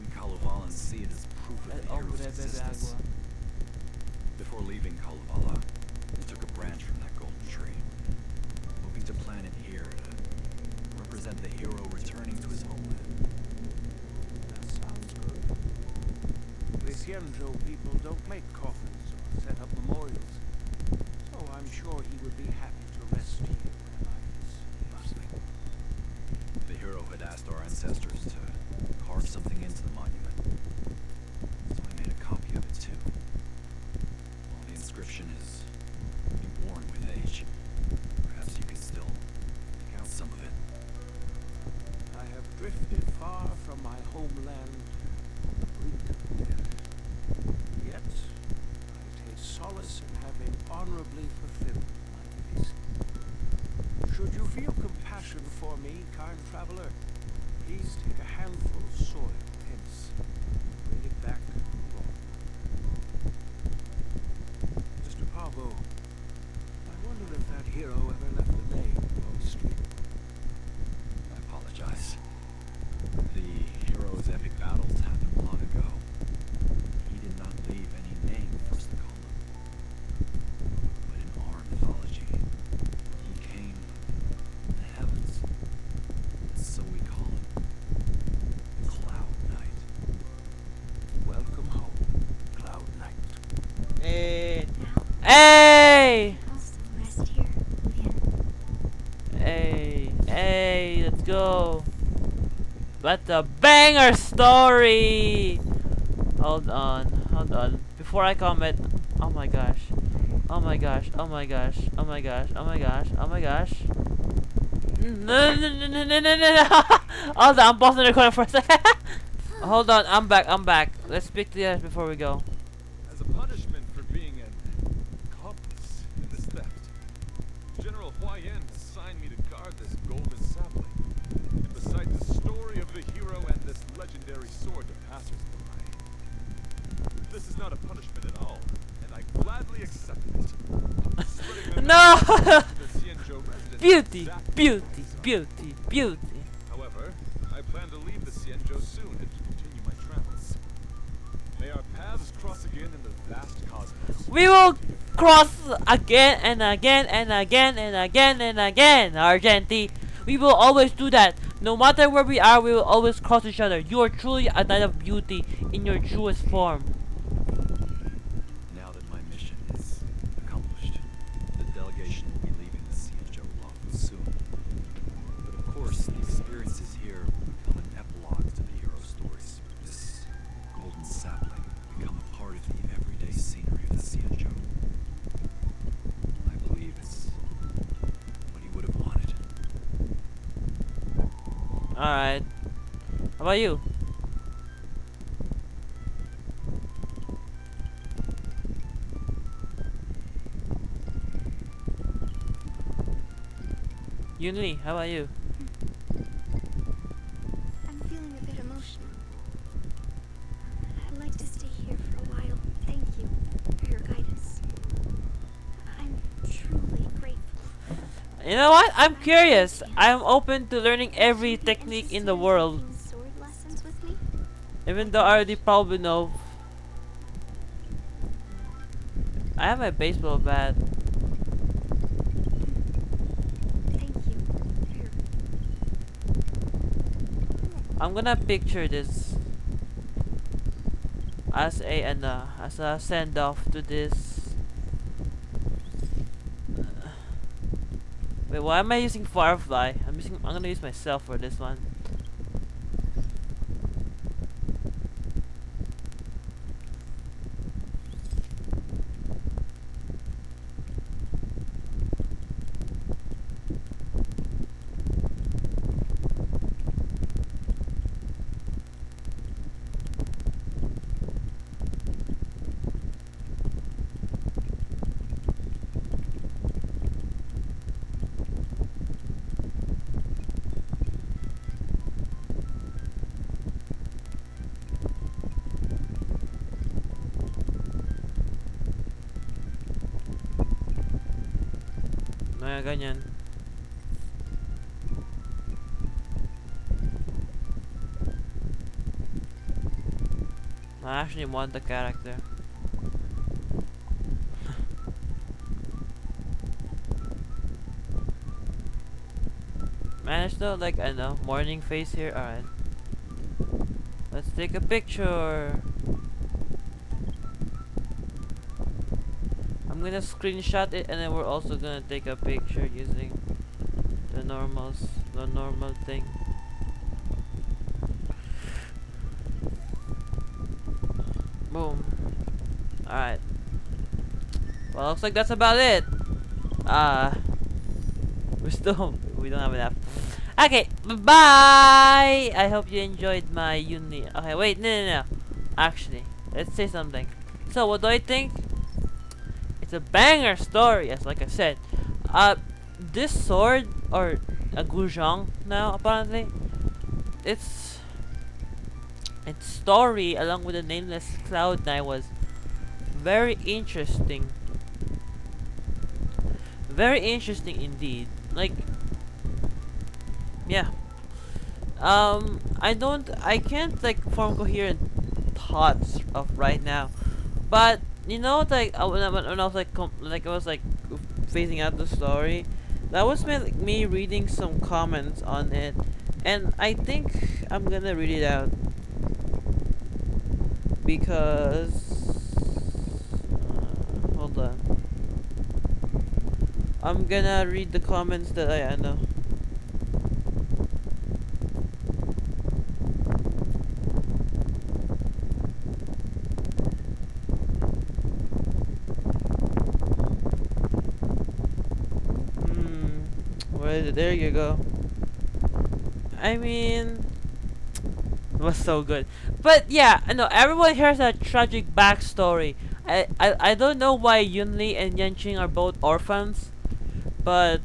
We Kalevalans see it as proof of the hero's existence. Before leaving Kalevala, I took a branch from that golden tree, hoping to plant it here to represent the hero returning to his homeland. That sounds good. The Xianzhou people don't make coffins or set up memorials, so I'm sure he would be happy to rest here where life is lasting. The hero had asked our ancestors to carve something into the monument, so I made a copy of it too. While the inscription is worn with age, perhaps you can still make out some of it. I have drifted far from my homeland, brink of death. Yet, I take solace in having honorably fulfilled my duties. Should you feel compassion for me, kind traveler, please take a handful of soil hence. Bring it back to Rome. Mr. Pavo, I wonder if that hero ever left a name on the street. I apologize. The Hey! Also rest here, Vivian. Hey! Hey! Let's go! What a banger story! Hold on, hold on. Before I comment, oh my gosh. Oh my gosh, oh my gosh, oh my gosh, oh my gosh, oh my gosh. No, no, no, no, no, no, no. Hold on, I'm pausing the recording for a second. Hold on, I'm back, I'm back. Let's speak to you guys before we go. As a punishment for being an accomplice in this theft, General Huayan assigned me to guard this golden sapling and recite the story of the hero and this legendary sword to passers-by. This is not a punishment at all, and I gladly accept it. Splitting the No! the Xianzhou residents Beauty, exactly beauty, as designed. beauty, beauty. However, I plan to leave the Xianzhou soon and continue my travels. May our paths cross again in the vast cosmos. We will cross again and again and again and again and again, Argenti. We will always do that. No matter where we are, we will always cross each other. You are truly a knight of beauty in your truest form. Now that my mission is accomplished, the delegation will be leaving the Xianzhou Lawfu soon. But of course, the experiences here will become an epilogue to the hero stories. This golden sapling will become a part of the everyday scenery of the Xianzhou. I believe it's what he would have wanted. Alright. How about you? Yunli, how about you? I'm feeling a bit emotional. I'd like to stay here for a while. Thank you for your guidance. I'm truly grateful. You know what? I'm curious. I'm open to learning every technique in the world. Taking sword lessons with me? Even though I already probably know. I have my baseball bat. Thank you. Here. I'm gonna picture this as a send off to this. Wait, why am I using Firefly? I'm gonna use myself for this one. Mga ganyan. I actually want the character. Manage though, like I know, morning face here. Alright. Let's take a picture. I'm gonna screenshot it and then we're also gonna take a picture using the normal thing. Boom. Alright. Well, looks like that's about it. We don't have enough. Okay, bye. I hope you enjoyed my uni. Okay, wait, no. Actually, let's say something. So, what do I think? It's a banger story, as like I said. This sword or a guzhong now apparently, its story along with the nameless Cloud Knight was very interesting. Very interesting indeed. Like, yeah. I can't like form coherent thoughts of right now, but you know, like when I was like I was like phasing out the story, that was me reading some comments on it, and I think I'm gonna read it out because hold on. I'm gonna read the comments that I know. Hmm. Where is it? There you go. I mean, it was so good. But yeah, I know everyone here has a tragic backstory. I don't know why Yunli and Yanqing are both orphans, but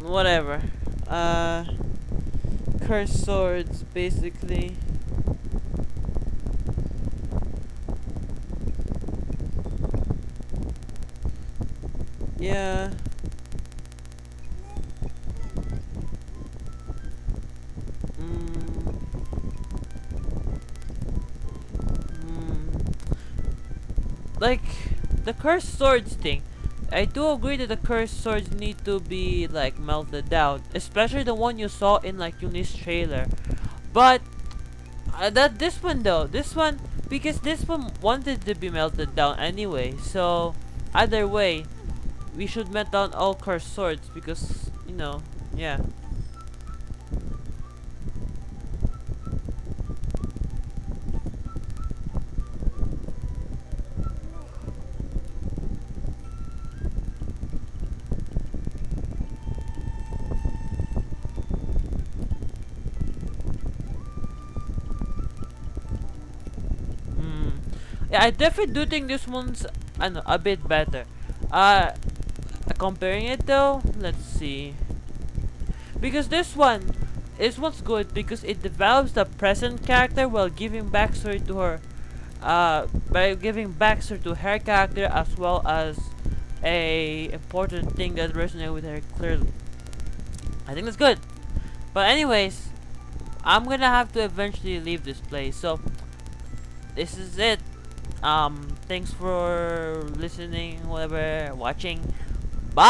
whatever. Uh, Cursed swords, basically. Yeah. Mm, mm. Like the cursed swords thing. I do agree that the cursed swords need to be like melted down, especially the one you saw in like Yuni's trailer. But that this one though, this one because this one wanted to be melted down anyway. So either way, we should melt down all cursed swords because yeah. Mm. Yeah, I definitely do think this one's I know a bit better. Uh, comparing it though, let's see. Because this one's good because it develops the present character while giving backstory to her. By giving backstory to her character as well as a important thing that resonates with her clearly. I think that's good. But anyways, I'm gonna have to eventually leave this place. So this is it. Thanks for listening, whatever, watching. Bye.